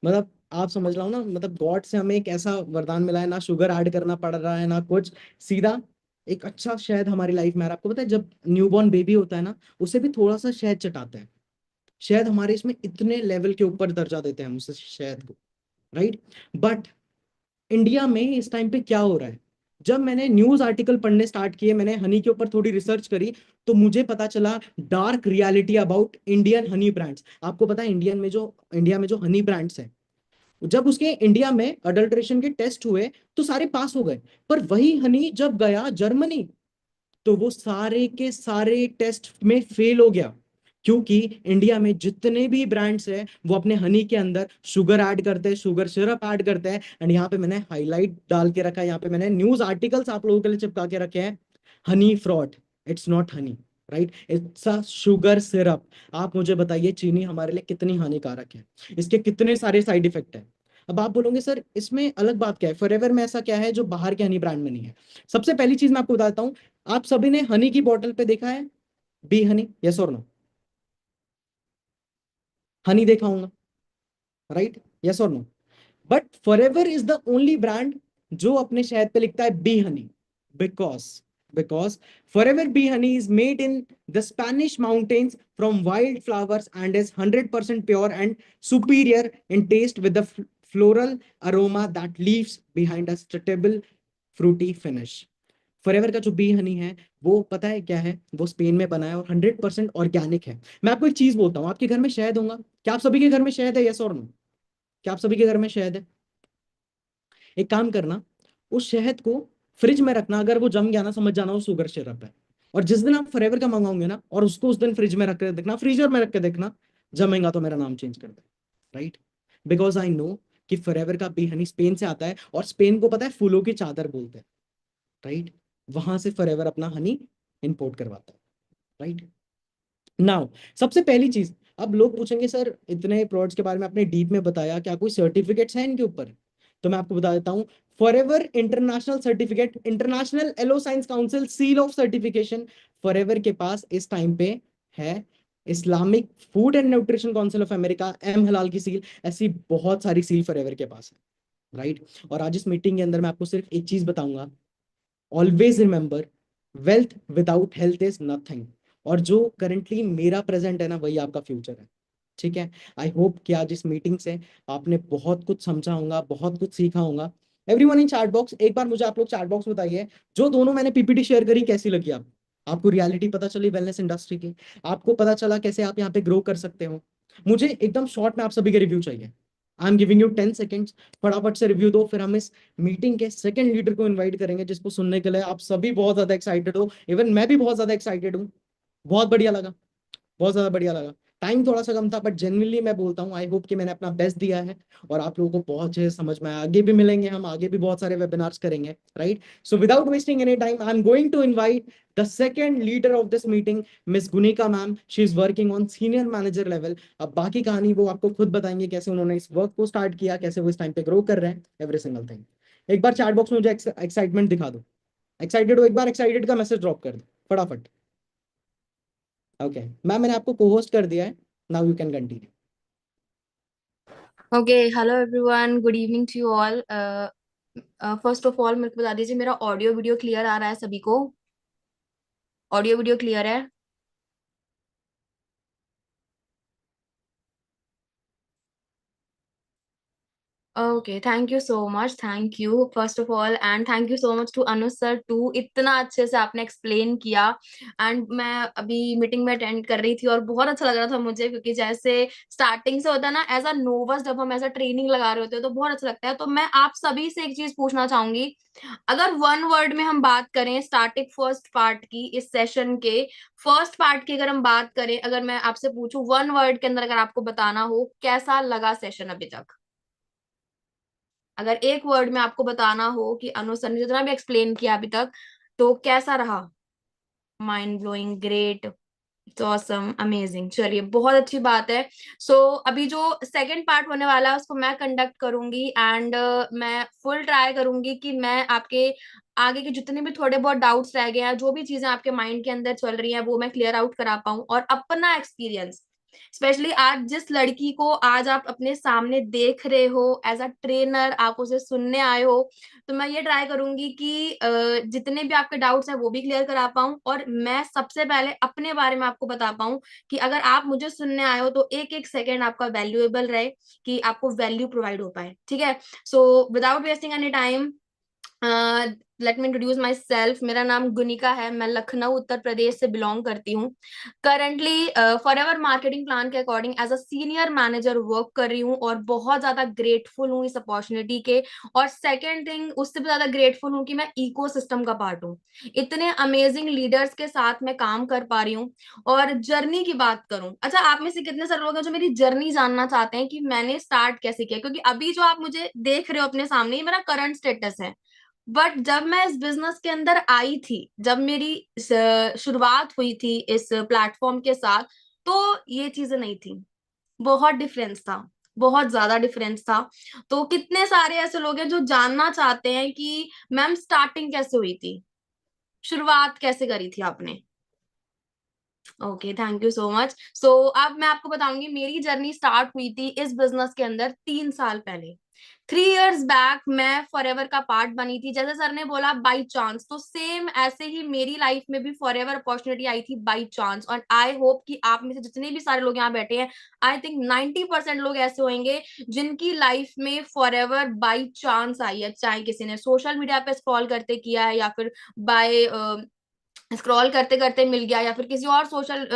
Speaker 1: मतलब आप समझ रहा हूँ ना, मतलब गॉड से हमें एक ऐसा वरदान मिला है, ना शुगर ऐड करना पड़ रहा है ना कुछ, सीधा एक अच्छा शहद हमारी लाइफ में आ रहा है। आपको पता है जब न्यूबॉर्न बेबी होता है ना, उसे भी थोड़ा सा शहद चटाते हैं, शहद हमारे इसमें इतने लेवल के ऊपर दर्जा देते हैं हम उस शहद को, राइट। बट इंडिया में इस टाइम पे क्या हो रहा है, जब मैंने न्यूज आर्टिकल पढ़ने स्टार्ट किए, मैंने हनी के ऊपर थोड़ी रिसर्च करी, तो मुझे पता चला dark reality about Indian Honey brands. आपको पता है इंडिया में जो हनी ब्रांड्स है, जब उसके इंडिया में अडल्ट्रेशन के टेस्ट हुए तो सारे पास हो गए, पर वही हनी जब गया जर्मनी तो वो सारे के सारे टेस्ट में फेल हो गया, क्योंकि इंडिया में जितने भी ब्रांड्स हैं वो अपने हनी के अंदर शुगर ऐड करते हैं, शुगर सिरप ऐड करते हैं। एंड यहाँ पे मैंने हाईलाइट डाल के रखा है, यहाँ पे मैंने न्यूज आर्टिकल्स आप लोगों के लिए चिपका के रखे हैं। Honey fraud, it's not Honey, right, it's a sugar syrup. आप मुझे बताइए चीनी हमारे लिए कितनी हानिकारक है, इसके कितने सारे साइड इफेक्ट है। अब आप बोलोगे सर इसमें अलग बात क्या है, फॉरएवर में ऐसा क्या है जो बाहर के हनी ब्रांड में नहीं है। सबसे पहली चीज मैं आपको बताता हूँ, आप सभी ने हनी की बोतल पे देखा है बी हनी, यस और नो? हनी देखा होगा, राइट, यस और no? But Forever is the only brand जो अपने शहद पे लिखता है bee honey, because because Forever bee honey is made in the Spanish mountains from wild flowers and is 100% pure and superior in taste with the floral aroma that leaves behind a stable fruity finish। Forever का जो B Honey है वो पता है क्या है, वो Spain में बना है और 100% ऑर्गेनिक है। मैं आपको एक चीज बोलता हूँ, आपके घर में शहद होगा, क्या आप सभी के घर में शहद है, यस और नो? क्या आप सभी के घर में शहद है? एक काम करना, उस शहद को फ्रिज में रखना, अगर वो जम गया ना समझ जाना वो शुगर सिरप है। और जिस दिन आप फॉरएवर का मंगाओगे ना और उसको उस दिन फ्रिज में रख के देखना, फ्रीजर में रख के देखना, जमेगा तो मेरा नाम चेंज कर दे, राइट। बिकॉज आई नो कि फॉरएवर का बी हनी स्पेन से आता है, और स्पेन को पता है फूलों की चादर बोलते हैं, राइट। वहां से फॉरएवर अपना हनी इंपोर्ट करवाता है, राइट। नाउ सबसे पहली चीज, अब लोग पूछेंगे सर इतने प्रोडक्ट्स के बारे में आपने डीप में बताया, क्या कोई सर्टिफिकेट्स हैं इनके ऊपर? तो मैं आपको बता देता हूँ, Forever international certificate, international aloe science council seal of certification Forever के पास इस टाइम पे है। Islamic food and nutrition council of America M हलाल की सील, ऐसी बहुत सारी सील फॉरएवर के पास है, राइट। और आज इस मीटिंग के अंदर मैं आपको सिर्फ एक चीज बताऊंगा, always remember, wealth without health is nothing. और जो करंटली मेरा प्रेजेंट है ना वही आपका फ्यूचर है, ठीक है। आई होप कि आज इस मीटिंग से आपने बहुत कुछ समझा होगा, बहुत कुछ सीखा होगा। एवरीवन इन चैट बॉक्स, एक बार मुझे आप लोग चैट बॉक्स बताइए, जो दोनों मैंने पीपीटी शेयर करी कैसी लगी आपको रियलिटी पता चली वेलनेस इंडस्ट्री की, आपको पता चला कैसे आप यहाँ पे ग्रो कर सकते हो। मुझे एकदम शॉर्ट में आप सभी के रिव्यू चाहिए, I am giving you 10 seconds, फटाफट से रिव्यू दो, फिर हम इस मीटिंग के सेकंड लीडर को इनवाइट करेंगे जिसको सुनने के लिए आप सभी बहुत ज्यादा एक्साइटेड हो, इवन मैं भी बहुत ज्यादा एक्साइटेड हूँ। बहुत बढ़िया लगा, बहुत ज्यादा बढ़िया लगा। टाइम थोड़ा सा कम था बट जेन्युइनली मैं बोलता हूँ, आई होप कि मैंने अपना बेस्ट दिया है और आप लोगों को बहुत अच्छे से समझ में आया। आगे भी मिलेंगे हम, आगे भी बहुत सारे वेबिनार्स करेंगे, right. So without wasting any time I am going to invite the second leader of this meeting, miss Gunika ma'am. She is working on senior manager level. अब बाकी कहानी वो आपको खुद बताएंगे, कैसे उन्होंने इस वर्क को स्टार्ट किया, कैसे वो इस टाइम पे ग्रो कर रहे हैं, एवरी सिंगल थिंग। एक बार चैट बॉक्स में मुझे एक्साइटमेंट दिखा दो, एक्साइटेड हो एक बार एक्साइटेड का मैसेज ड्रॉप कर दो फटाफट। ओके मैम, मैंने आपको को होस्ट कर दिया है, now you can continue.
Speaker 3: Okay, hello everyone, good evening to you all. First of all मेरे को बता दीजिए, मेरा ऑडियो वीडियो क्लियर आ रहा है सभी को? ऑडियो वीडियो क्लियर है? Okay, thank you so much, thank you first of all, and thank you so much to Anuj sir too, इतना अच्छे से आपने एक्सप्लेन किया। एंड मैं अभी मीटिंग में अटेंड कर रही थी और बहुत अच्छा लग रहा था मुझे, क्योंकि जैसे स्टार्टिंग से होता है ना एज अ नोवस, जब हम ऐसा ट्रेनिंग लगा रहे होते हैं तो बहुत अच्छा लगता है। तो मैं आप सभी से एक चीज पूछना चाहूंगी, अगर वन वर्ड में हम बात करें स्टार्टिंग फर्स्ट पार्ट की, इस सेशन के फर्स्ट पार्ट की अगर हम बात करें, अगर मैं आपसे पूछूं वन वर्ड के अंदर अगर आपको बताना हो कैसा लगा सेशन अभी तक, अगर एक वर्ड में आपको बताना हो कि अनु सर ने जितना भी एक्सप्लेन किया अभी तक, तो कैसा रहा? Mind blowing, great, awesome, amazing, चलिए बहुत अच्छी बात है। सो अभी जो सेकंड पार्ट होने वाला है उसको मैं कंडक्ट करूंगी, एंड मैं फुल ट्राई करूंगी कि मैं आपके आगे के जितने भी थोड़े बहुत डाउट्स रह गए हैं, जो भी चीजें आपके माइंड के अंदर चल रही हैं, वो मैं क्लियर आउट करा पाऊं और अपना एक्सपीरियंस स्पेशली आज जिस लड़की को आज आप अपने सामने देख रहे हो एज अ ट्रेनर, आप उसे सुनने आए हो, तो मैं ये ट्राई करूंगी कि जितने भी आपके डाउट्स हैं वो भी क्लियर करा पाऊं, और मैं सबसे पहले अपने बारे में आपको बता पाऊं कि अगर आप मुझे सुनने आए हो तो एक एक सेकेंड आपका वैल्यूएबल रहे, कि आपको वैल्यू प्रोवाइड हो पाए। ठीक है, सो without wasting any time, let me introduce my self. मेरा नाम गुनिका है, मैं लखनऊ उत्तर प्रदेश से बिलोंग करती हूँ। करंटली फॉरएवर मार्केटिंग प्लान के according as a senior manager work कर रही हूँ, और बहुत ज्यादा ग्रेटफुल हूँ इस अपॉर्चुनिटी के। और सेकेंड थिंग, उससे भी ज्यादा ग्रेटफुल हूँ कि मैं इको सिस्टम का पार्ट हूँ, इतने अमेजिंग लीडर्स के साथ मैं काम कर पा रही हूँ। और जर्नी की बात करूं, अच्छा आप में से कितने सारे लोग हैं जो मेरी जर्नी जानना चाहते हैं कि मैंने स्टार्ट कैसे किया? क्योंकि अभी जो आप मुझे देख रहे हो अपने सामने, ये मेरा करंट स्टेटस है। बट जब मैं इस बिजनेस के अंदर आई थी, जब मेरी शुरुआत हुई थी इस प्लेटफॉर्म के साथ, तो ये चीजें नहीं थी। बहुत डिफरेंस था, बहुत ज्यादा डिफरेंस था। तो कितने सारे ऐसे लोग हैं जो जानना चाहते हैं कि मैम स्टार्टिंग कैसे हुई थी, शुरुआत कैसे करी थी आपने? Okay, thank you so much. So अब मैं आपको बताऊंगी, मेरी जर्नी स्टार्ट हुई थी इस बिजनेस के अंदर 3 साल पहले। 3 इयर्स बैक मैं फॉरएवर का पार्ट बनी थी। जैसे सर ने बोला बाई चांस, तो सेम ऐसे ही मेरी लाइफ में भी फॉरएवर अपॉर्चुनिटी आई थी बाई चांस। और आई होप कि आप में से जितने भी सारे लोग यहाँ बैठे हैं, आई थिंक 90% लोग ऐसे होंगे जिनकी लाइफ में फॉरएवर बाई चांस आई है। चाहे किसी ने सोशल मीडिया पे स्क्रॉल करते किया है, या फिर बाय स्क्रॉल करते करते मिल गया, या फिर किसी और सोशल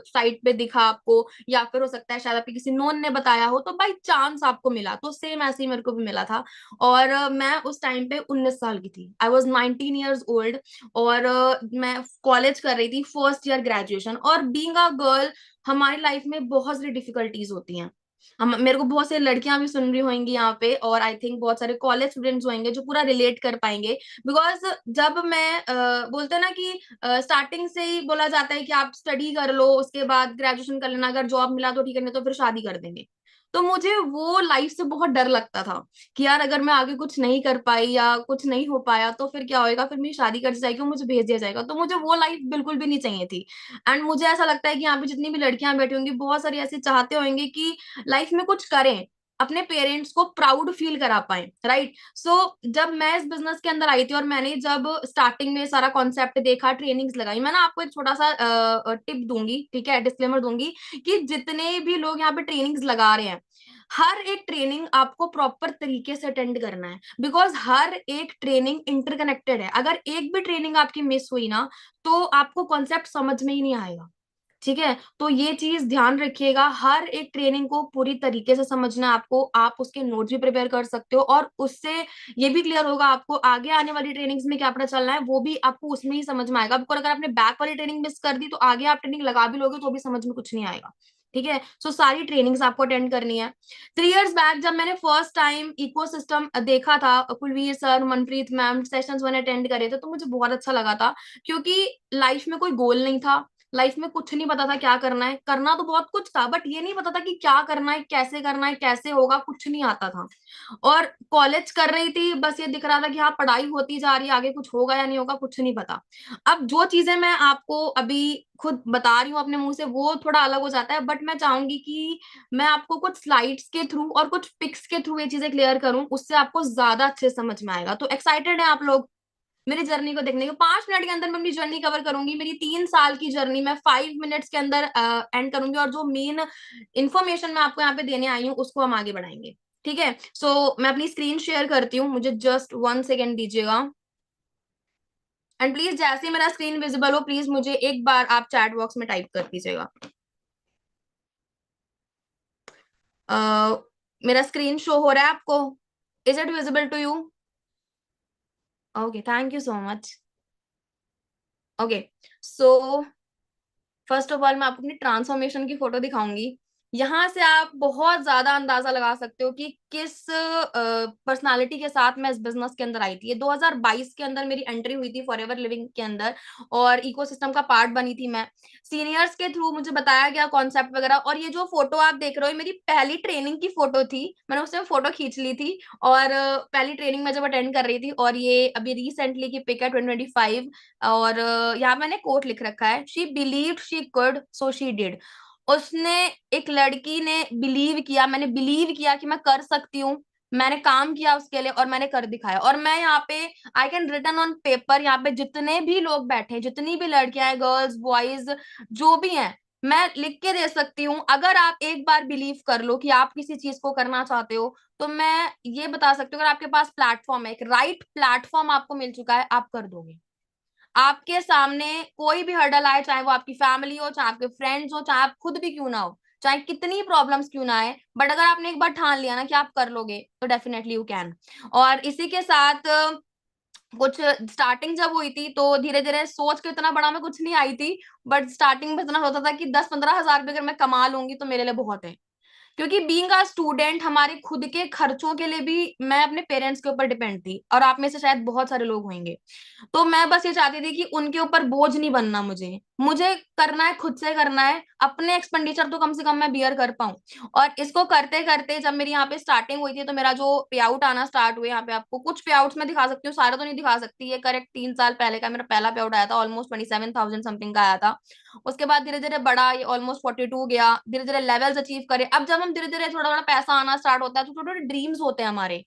Speaker 3: साइट पे दिखा आपको, या फिर हो सकता है शायद आपके किसी नोन ने बताया हो, तो बाई चांस आपको मिला। तो सेम ऐसे ही मेरे को भी मिला था। और मैं उस टाइम पे 19 साल की थी, आई वॉज 19 years old। और मैं कॉलेज कर रही थी, फर्स्ट ईयर ग्रेजुएशन। और बीइंग अ गर्ल, हमारी लाइफ में बहुत सारी डिफिकल्टीज होती हैं। हम, मेरे को बहुत सारी लड़कियां भी सुन रही होंगी यहाँ पे, और आई थिंक बहुत सारे कॉलेज स्टूडेंट्स होंगे जो पूरा रिलेट कर पाएंगे। बिकॉज जब मैं बोलते हैं ना कि स्टार्टिंग से ही बोला जाता है कि आप स्टडी कर लो, उसके बाद ग्रेजुएशन कर लेना, अगर जॉब मिला तो ठीक है, नहीं तो फिर शादी कर देंगे। तो मुझे वो लाइफ से बहुत डर लगता था कि यार अगर मैं आगे कुछ नहीं कर पाई या कुछ नहीं हो पाया तो फिर क्या होएगा, फिर मेरी शादी कर दी जाएगी और मुझे भेज दिया जाएगा। तो मुझे वो लाइफ बिल्कुल भी नहीं चाहिए थी। एंड मुझे ऐसा लगता है कि यहाँ पे जितनी भी लड़कियां बैठी होंगी, बहुत सारी ऐसे चाहते होंगे कि लाइफ में कुछ करें, अपने पेरेंट्स को प्राउड फील करा पाए, राइट? सो जब मैं इस बिजनेस के अंदर आई थी, और मैंने जब स्टार्टिंग में सारा कॉन्सेप्ट देखा, ट्रेनिंग्स लगाई, मैं ना आपको एक छोटा सा टिप दूंगी, ठीक है, डिस्क्लेमर दूंगी, कि जितने भी लोग यहाँ पे ट्रेनिंग्स लगा रहे हैं, हर एक ट्रेनिंग आपको प्रॉपर तरीके से अटेंड करना है। बिकॉज हर एक ट्रेनिंग इंटरकनेक्टेड है। अगर एक भी ट्रेनिंग आपकी मिस हुई ना, तो आपको कॉन्सेप्ट समझ में ही नहीं आएगा। ठीक है, तो ये चीज ध्यान रखिएगा, हर एक ट्रेनिंग को पूरी तरीके से समझना है आपको। आप उसके नोट्स भी प्रिपेयर कर सकते हो, और उससे ये भी क्लियर होगा आपको आगे आने वाली ट्रेनिंग्स में क्या पता चलना है, वो भी आपको उसमें ही समझ में आएगा। बिकॉज अगर आपने बैक वाली ट्रेनिंग मिस कर दी, तो आगे आप ट्रेनिंग लगा भी लोगे तो भी समझ में कुछ नहीं आएगा। ठीक है, सो सारी ट्रेनिंग्स आपको अटेंड करनी है। 3 इयर्स बैक जब मैंने फर्स्ट टाइम इकोसिस्टम देखा था, Kulveer sir, Manpreet ma'am sessions मैंने अटेंड करे थे, तो मुझे बहुत अच्छा लगा था। क्योंकि लाइफ में कोई गोल नहीं था, लाइफ में कुछ नहीं पता था क्या करना है। करना तो बहुत कुछ था, बट ये नहीं पता था कि क्या करना है, कैसे करना है, कैसे होगा, कुछ नहीं आता था। और कॉलेज कर रही थी, बस ये दिख रहा था कि हाँ पढ़ाई होती जा रही है, आगे कुछ होगा या नहीं होगा कुछ नहीं पता। अब जो चीजें मैं आपको अभी खुद बता रही हूँ अपने मुंह से, वो थोड़ा अलग हो जाता है, बट मैं चाहूंगी कि मैं आपको कुछ स्लाइड्स के थ्रू और कुछ पिक्स के थ्रू ये चीजें क्लियर करूं, उससे आपको ज्यादा अच्छे समझ में आएगा। तो एक्साइटेड है आप लोग मेरी जर्नी को देखने को? 5 मिनट के अंदर मैं अपनी जर्नी कवर करूंगी, मेरी 3 साल की जर्नी मैं 5 मिनट्स के अंदर एंड करूंगी, और जो मेन इन्फॉर्मेशन मैं आपको यहाँ पे देने आई हूँ उसको हम आगे बढ़ाएंगे। ठीक है, सो मैं अपनी स्क्रीन शेयर करती हूँ, मुझे जस्ट 1 सेकेंड दीजिएगा। एंड प्लीज जैसे ही मेरा स्क्रीन विजिबल हो, प्लीज मुझे एक बार आप चैट बॉक्स में टाइप कर दीजिएगा। मेरा स्क्रीन शो हो रहा है आपको? Is it visible to you? Okay, thank you so much. Okay, so first of all मैं आपको अपनी ट्रांसफॉर्मेशन की फोटो दिखाऊंगी। यहाँ से आप बहुत ज्यादा अंदाजा लगा सकते हो कि किस पर्सनालिटी के साथ मैं इस बिजनेस के अंदर आई थी। ये 2022 के अंदर मेरी एंट्री हुई थी फॉरएवर लिविंग के अंदर, और इकोसिस्टम का पार्ट बनी थी मैं। सीनियर्स के थ्रू मुझे बताया गया कॉन्सेप्ट वगैरह। और ये जो फोटो आप देख रहे हो, ये मेरी पहली ट्रेनिंग की फोटो थी, मैंने उसमें फोटो खींच ली थी। और पहली ट्रेनिंग में जब अटेंड कर रही थी, और ये अभी रिसेंटली की पिक है 2025। और यहाँ मैंने कोट लिख रखा है, she believed she could so she did. उसने, एक लड़की ने बिलीव किया, मैंने बिलीव किया कि मैं कर सकती हूँ, मैंने काम किया उसके लिए और मैंने कर दिखाया। और मैं यहाँ पे I can written on paper, यहाँ पे जितने भी लोग बैठे हैं, जितनी भी लड़कियां हैं, गर्ल्स बॉयज जो भी हैं, मैं लिख के दे सकती हूँ। अगर आप एक बार बिलीव कर लो कि आप किसी चीज को करना चाहते हो, तो मैं ये बता सकती हूँ, अगर आपके पास प्लेटफॉर्म है, एक राइट प्लेटफॉर्म आपको मिल चुका है, आप कर दोगे। आपके सामने कोई भी हर्डल आए, चाहे वो आपकी फैमिली हो, चाहे आपके फ्रेंड्स हो, चाहे आप खुद भी क्यों ना हो, चाहे कितनी प्रॉब्लम्स क्यों ना आए, बट अगर आपने एक बार ठान लिया ना कि आप कर लोगे, तो डेफिनेटली यू कैन। और इसी के साथ कुछ स्टार्टिंग जब हुई थी, तो धीरे धीरे सोच के इतना बड़ा मैं कुछ नहीं आई थी, बट स्टार्टिंग में इतना होता था कि 10-15 हजार भी अगर मैं कमा लूंगी तो मेरे लिए बहुत है। क्योंकि बीइंग अ स्टूडेंट, हमारे खुद के खर्चों के लिए भी मैं अपने पेरेंट्स के ऊपर डिपेंड थी, और आप में से शायद बहुत सारे लोग होंगे। तो मैं बस ये चाहती थी कि उनके ऊपर बोझ नहीं बनना, मुझे मुझे करना है, खुद से करना है, अपने एक्सपेंडिचर तो कम से कम मैं बियर कर पाऊं। और इसको करते करते जब मेरी यहाँ पे स्टार्टिंग हुई थी, तो मेरा जो पे आउट आना स्टार्ट हुए, यहाँ पे आपको कुछ पे आउट्स मैं दिखा सकती हूँ, सारा तो नहीं दिखा सकती, ये करेक्ट 3 साल पहले का मेरा पहला पे आउट आया था, ऑलमोस्ट 27,000 समथिंग का आया था। उसके बाद धीरे धीरे बढ़ा, ये ऑलमोस्ट 42 गया, धीरे धीरे लेवल्स अचीव करे। अब जब हम धीरे धीरे थोड़ा थोड़ा पैसा आना स्टार्ट होता है, तो छोटे छोटे ड्रीम्स होते हैं हमारे,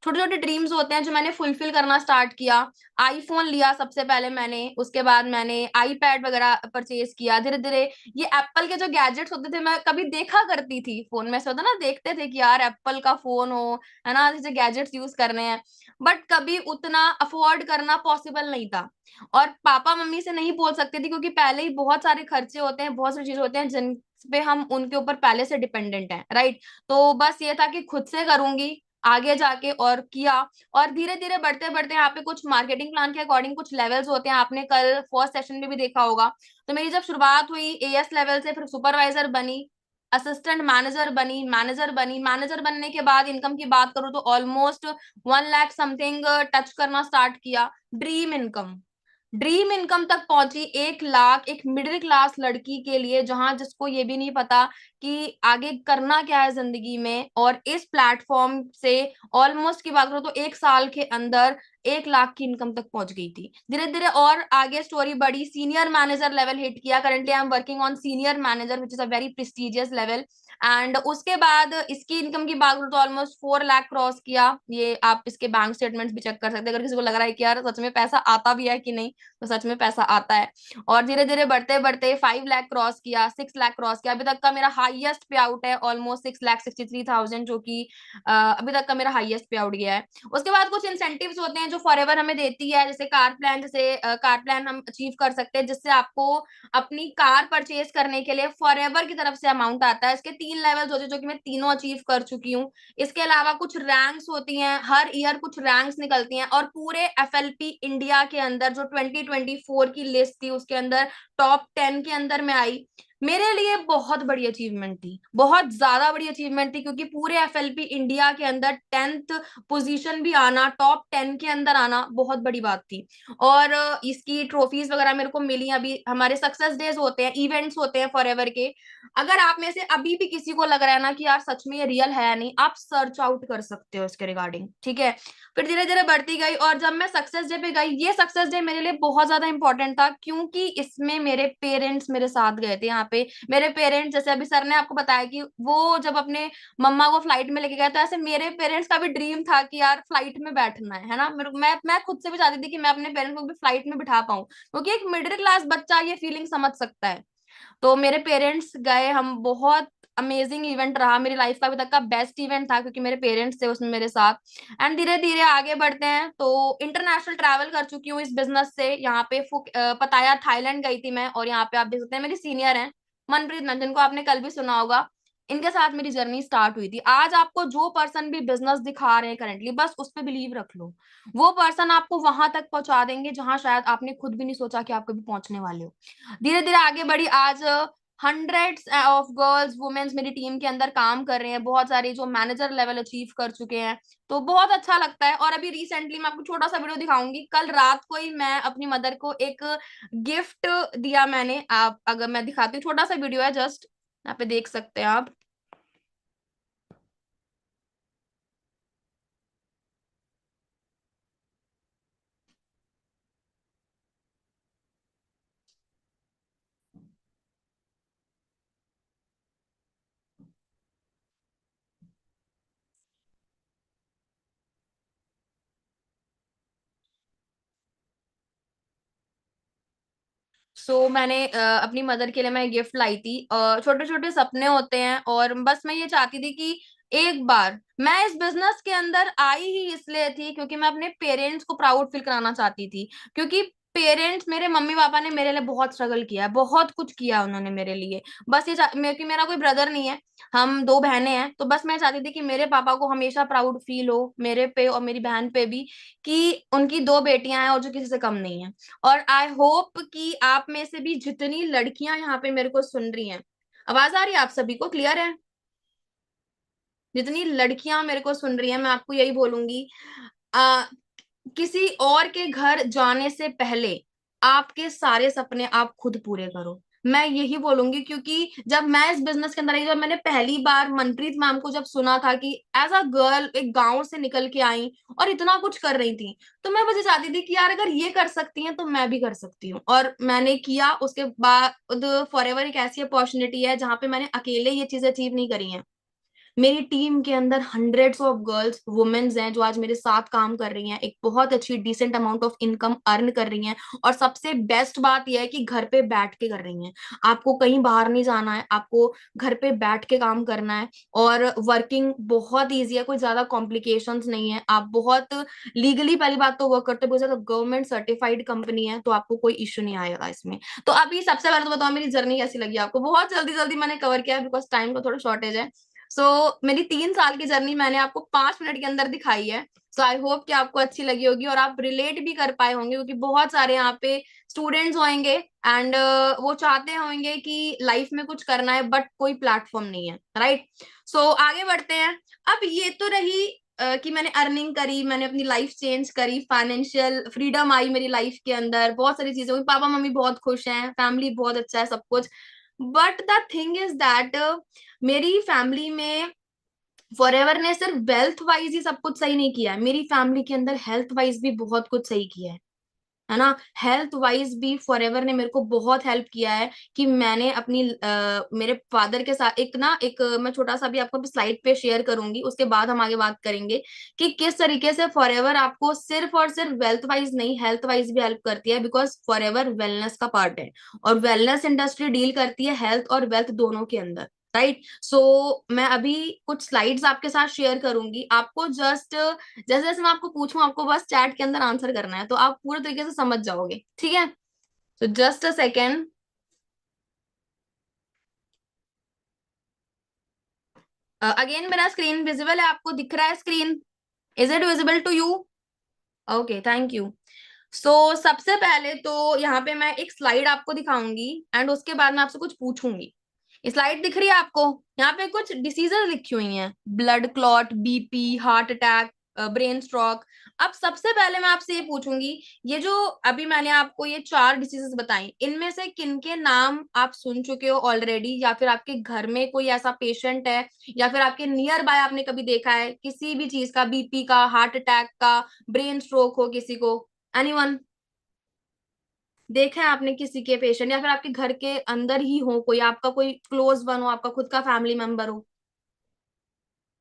Speaker 3: छोटे छोटे ड्रीम्स होते हैं जो मैंने फुलफिल करना स्टार्ट किया। आईफोन लिया सबसे पहले मैंने, उसके बाद मैंने आईपैड वगैरह परचेज किया धीरे धीरे। ये एप्पल के जो गैजेट्स होते थे, मैं कभी देखा करती थी फोन में, से होता ना, देखते थे कि यार एप्पल का फोन हो, है ना, जैसे गैजेट्स यूज करने हैं, बट कभी उतना अफोर्ड करना पॉसिबल नहीं था। और पापा मम्मी से नहीं बोल सकती थी, क्योंकि पहले ही बहुत सारे खर्चे होते हैं, बहुत सारी चीजें होते हैं जिन पे हम उनके ऊपर पहले से डिपेंडेंट हैं, राइट। तो बस ये था कि खुद से करूंगी आगे जाके, और किया। और धीरे धीरे बढ़ते बढ़ते यहाँ पे कुछ मार्केटिंग प्लान के अकॉर्डिंग कुछ लेवल्स होते हैं, आपने कल फर्स्ट सेशन में भी देखा होगा। तो मेरी जब शुरुआत हुई एएस लेवल से, फिर सुपरवाइजर बनी, असिस्टेंट मैनेजर बनी, मैनेजर बनी, मैनेजर बनने के बाद इनकम की बात करूँ तो ऑलमोस्ट 1 लाख समथिंग टच करना स्टार्ट किया। ड्रीम इनकम, ड्रीम इनकम तक पहुंची 1 लाख, एक मिडिल क्लास लड़की के लिए, जहां जिसको ये भी नहीं पता कि आगे करना क्या है जिंदगी में। और इस प्लेटफॉर्म से ऑलमोस्ट की बात करो तो 1 साल के अंदर 1 लाख की इनकम तक पहुंच गई थी। धीरे धीरे और आगे स्टोरी बढ़ी, सीनियर मैनेजर लेवल हिट किया, currently I am working on senior manager which is a very prestigious level. And उसके बाद इसकी इनकम की बात करूँ तो ऑलमोस्ट 4 लाख क्रॉस किया। ये आप इसके बैंक स्टेटमेंट्स भी चेक कर सकते हैं, अगर किसी को लग रहा है कि यार सच में पैसा आता भी है कि नहीं, तो सच में पैसा आता है। और धीरे धीरे बढ़ते बढ़ते 5 लाख क्रॉस किया, 6 लाख क्रॉस किया, अभी तक का मेरा हाईएस्ट पे आउट है ऑलमोस्ट 6,63,000, जो कि अभी तक का मेरा हाईएस्ट पे आउट गया है। उसके बाद कुछ इंसेंटिव्स होते हैं जो फॉरएवर हमें देती है, जैसे कार प्लान, जैसे कार प्लान हम अचीव कर सकते हैं, जिससे आपको अपनी कार परचेज करने के लिए फॉरएवर की तरफ से अमाउंट आता है। इसके 3 लेवल्स होते हैं, जो कि मैं तीनों अचीव कर चुकी हूँ। इसके अलावा कुछ रैंक्स होती हैं, हर ईयर कुछ रैंक्स निकलती हैं, और पूरे एफएलपी इंडिया के अंदर जो 2024 की लिस्ट थी, उसके अंदर टॉप 10 के अंदर में आई। मेरे लिए बहुत बड़ी अचीवमेंट थी, बहुत ज्यादा बड़ी अचीवमेंट थी, क्योंकि पूरे एफएलपी इंडिया के अंदर 10th पोजीशन भी आना, टॉप 10 के अंदर आना बहुत बड़ी बात थी। और इसकी ट्रॉफीज वगैरह मेरे को मिली। अभी हमारे सक्सेस डेज होते हैं, इवेंट्स होते हैं फॉरएवर के। अगर आप में से अभी भी किसी को लग रहा है ना कि यार सच में ये रियल है नहीं, आप सर्च आउट कर सकते हो इसके रिगार्डिंग, ठीक है। फिर धीरे धीरे बढ़ती गई, और जब मैं सक्सेस डे पे गई, ये सक्सेस डे मेरे लिए बहुत ज्यादा इंपॉर्टेंट था, क्योंकि इसमें मेरे पेरेंट्स मेरे साथ गए थे। यहाँ पे मेरे पेरेंट्स, जैसे अभी सर ने आपको बताया कि वो जब अपने मम्मा को फ्लाइट में लेके गए, तो ऐसे मेरे पेरेंट्स का भी ड्रीम था कि यार फ्लाइट में बैठना है ना। मैं खुद से भी चाहती थी कि मैं अपने पेरेंट्स को भी फ्लाइट में बिठा पाऊं, क्योंकि एक मिडिल क्लास बच्चा ये फीलिंग समझ सकता है। तो मेरे पेरेंट्स गए, हम बहुत अमेजिंग इवेंट रहा, मेरी लाइफ का अभी तक का बेस्ट इवेंट था, क्योंकि मेरे पेरेंट्स थे उसमें मेरे साथ। एंड धीरे धीरे आगे बढ़ते हैं, तो इंटरनेशनल ट्रैवल कर चुकी हूँ इस बिजनेस से। यहाँ पे पताया थाईलैंड गई थी मैं, और यहाँ पे आप देख सकते हैं मेरी सीनियर हैं मनप्रीत मैम, जिनको आपने कल भी सुना होगा। इनके साथ मेरी जर्नी स्टार्ट हुई थी। आज आपको जो पर्सन भी बिजनेस दिखा रहे हैं करेंटली, बस उस पर बिलीव रख लो, वो पर्सन आपको वहां तक पहुंचा देंगे जहां शायद आपने खुद भी नहीं सोचा कि आप कभी पहुंचने वाले हो। धीरे धीरे आगे बढ़ी, आज हंड्रेड्स ऑफ गर्ल्स वुमेन्स मेरी टीम के अंदर काम कर रहे हैं, बहुत सारे जो मैनेजर लेवल अचीव कर चुके हैं। तो बहुत अच्छा लगता है। और अभी रिसेंटली मैं आपको छोटा सा वीडियो दिखाऊंगी, कल रात को ही मैं अपनी मदर को एक गिफ्ट दिया मैंने। आप, अगर मैं दिखाती हूँ, छोटा सा वीडियो है, जस्ट यहाँ पे देख सकते हैं आप। मैंने अपनी मदर के लिए मैं गिफ्ट लाई थी। छोटे छोटे सपने होते हैं और बस मैं ये चाहती थी कि एक बार मैं इस बिजनेस के अंदर आई ही इसलिए थी क्योंकि मैं अपने पेरेंट्स को प्राउड फील कराना चाहती थी। क्योंकि पेरेंट्स, मेरे मम्मी पापा ने मेरे लिए बहुत स्ट्रगल किया है, बहुत कुछ किया उन्होंने मेरे लिए। बस मेरा कोई ब्रदर नहीं है, हम दो बहनें हैं, तो बस मैं चाहती थी कि मेरे पापा को हमेशा प्राउड फील हो मेरे पे और मेरी बहन पे भी, कि उनकी दो बेटियां हैं और जो किसी से कम नहीं है। और आई होप कि आप में से भी जितनी लड़कियां यहाँ पे मेरे को सुन रही हैं, आवाज आ रही है आप सभी को, क्लियर है? जितनी लड़कियां मेरे को सुन रही हैं, मैं आपको यही बोलूंगी, आ, किसी और के घर जाने से पहले आपके सारे सपने आप खुद पूरे करो। मैं यही बोलूंगी, क्योंकि जब मैं इस बिजनेस के अंदर आई, जब मैंने पहली बार मनप्रीत मैम को जब सुना था कि एज अ गर्ल एक गांव से निकल के आई और इतना कुछ कर रही थी, तो मैं बस ये चाहती थी कि यार अगर ये कर सकती हैं तो मैं भी कर सकती हूँ, और मैंने किया। उसके बाद फॉरएवर एक ऐसी अपॉर्चुनिटी है जहां पे मैंने अकेले ये चीजें अचीव नहीं करी हैं। मेरी टीम के अंदर हंड्रेड्स ऑफ गर्ल्स वुमेन्स हैं जो आज मेरे साथ काम कर रही हैं, एक बहुत अच्छी decent amount of income earn कर रही हैं। और सबसे बेस्ट बात यह है कि घर पे बैठ के कर रही हैं। आपको कहीं बाहर नहीं जाना है, आपको घर पे बैठ के काम करना है। और वर्किंग बहुत ईजी है, कोई ज्यादा कॉम्प्लिकेशंस नहीं है। आप बहुत लीगली, पहली बात तो वर्क करते हो, गवर्नमेंट सर्टिफाइड कंपनी है, तो आपको कोई इश्यू नहीं आएगा इसमें। तो अभी सबसे पहले तो बताओ मेरी जर्नी कैसी लगी आपको। बहुत जल्दी जल्दी मैंने कवर किया है बिकॉज टाइम का थोड़ा शॉर्टेज है। मेरी 3 साल की जर्नी मैंने आपको 5 मिनट के अंदर दिखाई है। आई होप कि आपको अच्छी लगी होगी और आप रिलेट भी कर पाए होंगे, क्योंकि बहुत सारे यहाँ पे स्टूडेंट्स होंगे एंड वो चाहते होंगे कि लाइफ में कुछ करना है बट कोई प्लेटफॉर्म नहीं है, राइट? आगे बढ़ते हैं। अब ये तो रही कि मैंने अर्निंग करी, मैंने अपनी लाइफ चेंज करी, फाइनेंशियल फ्रीडम आई मेरी लाइफ के अंदर, बहुत सारी चीजें हुई, पापा मम्मी बहुत खुश हैं, फैमिली बहुत अच्छा है, सब कुछ। But the thing is that मेरी फैमिली में फॉरएवर ने सिर्फ वेल्थ वाइज ही सब कुछ सही नहीं किया है, मेरी फैमिली के अंदर हेल्थ वाइज भी बहुत कुछ सही किया है ना? हेल्थ वाइज भी फॉरएवर ने मेरे को बहुत हेल्प किया है कि मैंने अपनी मेरे फादर के साथ मैं छोटा सा भी आपको स्लाइड पे शेयर करूंगी, उसके बाद हम आगे बात करेंगे कि किस तरीके से फॉरएवर आपको सिर्फ और सिर्फ वेल्थ वाइज नहीं, हेल्थ वाइज भी हेल्प करती है, बिकॉज फॉरएवर वेलनेस का पार्ट है और वेलनेस इंडस्ट्री डील करती है हेल्थ और वेल्थ दोनों के अंदर, राइट? मैं अभी कुछ स्लाइड्स आपके साथ शेयर करूंगी, आपको जस्ट जैसे जैसे मैं आपको पूछूं आपको बस चैट के अंदर आंसर करना है, तो आप पूरे तरीके से समझ जाओगे, ठीक है? Just a second. अगेन मेरा स्क्रीन विजिबल है, आपको दिख रहा है screen? Is it visible to you? Okay, thank you. सबसे पहले तो यहाँ पे मैं एक स्लाइड आपको दिखाऊंगी एंड उसके बाद मैं आपसे कुछ पूछूंगी। स्लाइड दिख रही है आपको? यहाँ पे कुछ डिसीजेस लिखी हुई हैं, blood clot, BP, heart attack, brain stroke. अब सबसे पहले मैं आपसे ये पूछूंगी, ये जो अभी मैंने आपको ये 4 डिसीजेस बताई, इनमें से किनके नाम आप सुन चुके हो ऑलरेडी, या फिर आपके घर में कोई ऐसा पेशेंट है, या फिर आपके नियर बाय आपने कभी देखा है किसी भी चीज का, बीपी का, हार्ट अटैक का, ब्रेन स्ट्रोक हो किसी को? एनीवन देखा है आपने किसी के पेशेंट, या फिर आपके घर के अंदर ही हो कोई, आपका कोई क्लोज वन हो, आपका खुद का फैमिली मेंबर हो?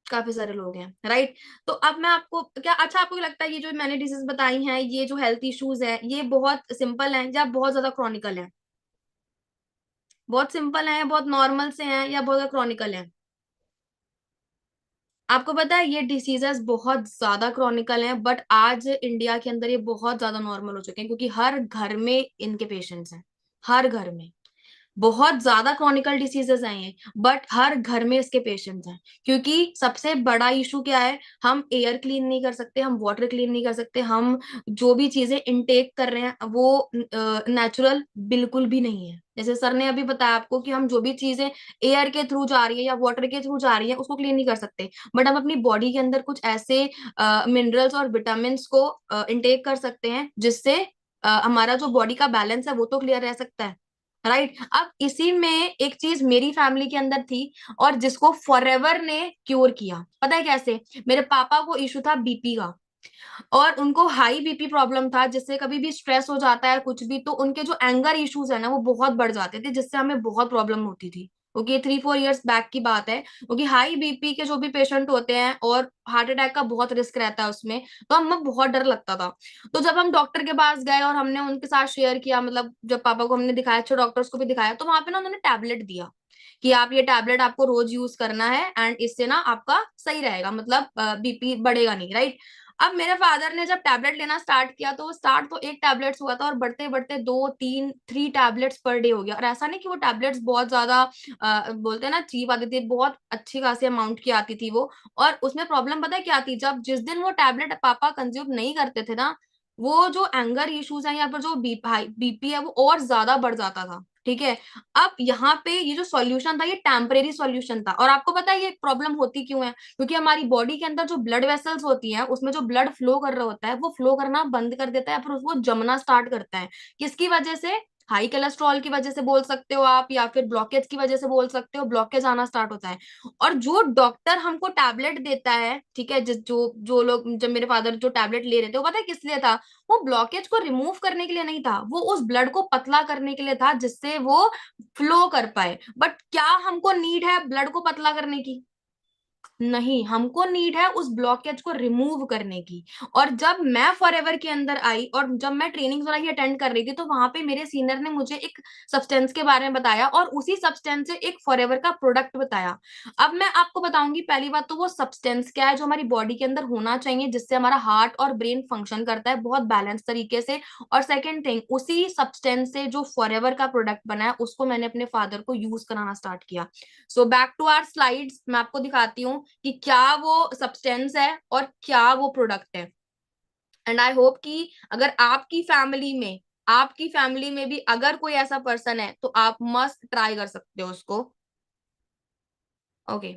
Speaker 3: काफी सारे लोग हैं, राइट? तो अब मैं आपको क्या, अच्छा आपको क्या लगता है ये जो मैंने डिजीज बताई हैं, ये जो हेल्थ इश्यूज है, ये बहुत सिंपल हैं या बहुत ज्यादा क्रॉनिकल है? बहुत सिंपल है, बहुत नॉर्मल से हैं, या बहुत ज्यादा क्रॉनिकल है? आपको पता है ये डिसीजेस बहुत ज्यादा क्रॉनिकल हैं, बट आज इंडिया के अंदर ये बहुत ज्यादा नॉर्मल हो चुके हैं, क्योंकि हर घर में इनके पेशेंट्स हैं, हर घर में। बहुत ज्यादा क्रॉनिकल डिसीजेस हैं ये, बट हर घर में इसके पेशेंट्स हैं। क्योंकि सबसे बड़ा इशू क्या है, हम एयर क्लीन नहीं कर सकते, हम वाटर क्लीन नहीं कर सकते, हम जो भी चीजें इनटेक कर रहे हैं वो नेचुरल बिल्कुल भी नहीं है। जैसे सर ने अभी बताया आपको कि हम जो भी चीजें एयर के थ्रू जा रही है या वाटर के थ्रू जा रही है उसको क्लीन नहीं कर सकते, बट हम अपनी बॉडी के अंदर कुछ ऐसे मिनरल्स और विटामिन को इनटेक कर सकते हैं जिससे हमारा जो बॉडी का बैलेंस है वो तो क्लियर रह सकता है, राइट? अब इसी में एक चीज मेरी फैमिली के अंदर थी और जिसको फॉरएवर ने क्योर किया, पता है कैसे? मेरे पापा को इशू था बीपी का, और उनको हाई बीपी प्रॉब्लम था, जिससे कभी भी स्ट्रेस हो जाता है कुछ भी, तो उनके जो एंगर इश्यूज है ना वो बहुत बढ़ जाते थे, जिससे हमें बहुत प्रॉब्लम होती थी। ओके 3-4 years बैक की बात है, क्योंकि हाई बीपी के जो भी पेशेंट होते हैं और हार्ट अटैक का बहुत रिस्क रहता है उसमें, तो हमें बहुत डर लगता था। तो जब हम डॉक्टर के पास गए और हमने उनके साथ शेयर किया, मतलब जब पापा को हमने दिखाया, अच्छे डॉक्टर्स को भी दिखाया, तो वहां पे ना उन्होंने टैबलेट दिया कि आप ये टैबलेट आपको रोज यूज करना है एंड इससे ना आपका सही रहेगा, मतलब बीपी बढ़ेगा नहीं, राइट। अब मेरे फादर ने जब टैबलेट लेना स्टार्ट किया, तो स्टार्ट तो एक टैबलेट्स हुआ था और बढ़ते बढ़ते 2-3 टैबलेट्स पर डे हो गया। और ऐसा नहीं कि वो टैबलेट्स बहुत ज्यादा बोलते हैं ना चीप आती थी, बहुत अच्छी खासी अमाउंट की आती थी वो। और उसमें प्रॉब्लम पता है क्या थी, जब जिस दिन वो टैबलेट पापा कंज्यूम नहीं करते थे ना, वो जो एंगर इश्यूज है या फिर जो बीपी है वो और ज्यादा बढ़ जाता था, ठीक है। अब यहाँ पे ये जो सॉल्यूशन था ये टेम्परेरी सॉल्यूशन था। और आपको पता है ये प्रॉब्लम होती क्यों है? क्योंकि हमारी बॉडी के अंदर जो ब्लड वेसल्स होती हैं उसमें जो ब्लड फ्लो कर रहा होता है वो फ्लो करना बंद कर देता है, फिर वो जमना स्टार्ट करता है। किसकी वजह से? हाई कोलेस्ट्रॉल की वजह से बोल सकते हो आप, या फिर ब्लॉकेज की वजह से बोल सकते हो, ब्लॉकेज आना स्टार्ट होता है। और जो डॉक्टर हमको टैबलेट देता है, ठीक है, जो लोग, जब मेरे फादर जो टैबलेट ले रहे थे, वो पता है किस लिए था? वो ब्लॉकेज को रिमूव करने के लिए नहीं था, वो उस ब्लड को पतला करने के लिए था, जिससे वो फ्लो कर पाए। बट क्या हमको नीड है ब्लड को पतला करने की? नहीं, हमको नीड है उस ब्लॉकेज को रिमूव करने की। और जब मैं फॉरएवर के अंदर आई और जब मैं ट्रेनिंग वगैरह अटेंड कर रही थी, तो वहां पे मेरे सीनियर ने मुझे एक सब्सटेंस के बारे में बताया और उसी सब्सटेंस से एक फॉरएवर का प्रोडक्ट बताया। अब मैं आपको बताऊंगी, पहली बात तो वो सब्सटेंस क्या है जो हमारी बॉडी के अंदर होना चाहिए, जिससे हमारा हार्ट और ब्रेन फंक्शन करता है बहुत बैलेंस तरीके से। और सेकेंड थिंग, उसी सब्सटेंस से जो फॉरएवर का प्रोडक्ट बना है उसको मैंने अपने फादर को यूज कराना स्टार्ट किया। So back to our slides, मैं आपको दिखाती हूँ कि क्या वो सब्सटेंस है और क्या वो प्रोडक्ट है। एंड आई होप कि अगर आपकी फैमिली में भी अगर कोई ऐसा पर्सन है, तो आप मस्ट ट्राई कर सकते हो उसको। Okay,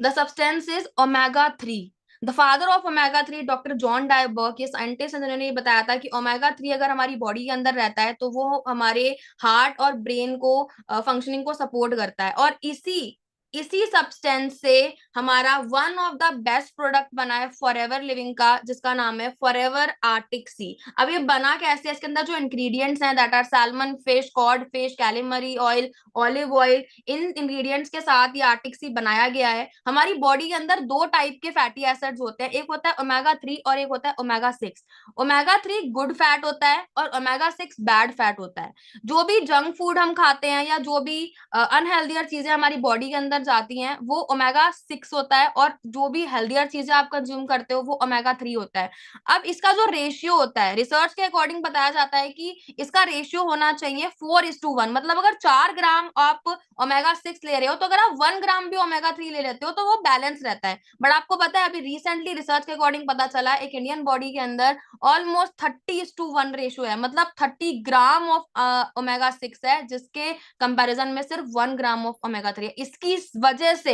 Speaker 3: the substance is omega 3। The father of omega 3 doctor John Dyerberg, ये साइंटिस्ट हैं जिन्होंने ये बताया था कि ओमेगा 3 अगर हमारी बॉडी के अंदर रहता है तो वो हमारे हार्ट और ब्रेन को फंक्शनिंग को सपोर्ट करता है। और इसी इसी सब्सटेंस से हमारा one of the best product बना है फॉरएवर लिविंग का, जिसका नाम है फॉरएवर आर्टिक सी। अब ये बना कैसे है? इसके अंदर जो इंग्रेडिएंट्स हैं that are salmon fish, cod fish, calamari oil, olive oil, इन इंग्रेडिएंट्स के साथ ये आर्टिक सी बनाया गया है। हमारी बॉडी के अंदर दो टाइप के फैटी एसिड्स होते हैं, एक होता है ओमेगा 3 और एक होता है ओमेगा 6। ओमेगा 3 गुड फैट होता है और ओमेगा 6 बैड फैट होता है। जो भी जंक फूड हम खाते हैं या जो भी अनहेल्दियर चीजें हमारी बॉडी के अंदर जाती हैं वो ओमेगा 6 होता है, और जो भी हेल्दियर चीजें आप कंज्यूम करते हो वो ओमेगा 3 होता है। अब इसका जो रेशियो होता है, रिसर्च के अकॉर्डिंग बताया जाता है कि इसका रेशियो होना चाहिए 4:1। मतलब अगर 4 ग्राम आप ओमेगा 6 ले रहे हो, तो अगर आप 1 ग्राम भी ओमेगा 3 ले लेते हो तो वो बैलेंस रहता है। बट आपको पता है अभी रिसेंटली रिसर्च के अकॉर्डिंग पता चला एक इंडियन बॉडी के अंदर ऑलमोस्ट 30:1 रेशियो है, मतलब 30 ग्राम ऑफ ओमेगा 6 है, जिसके कंपैरिजन में सिर्फ 1 ग्राम ऑफ ओमेगा 3 है। इसकी वजह से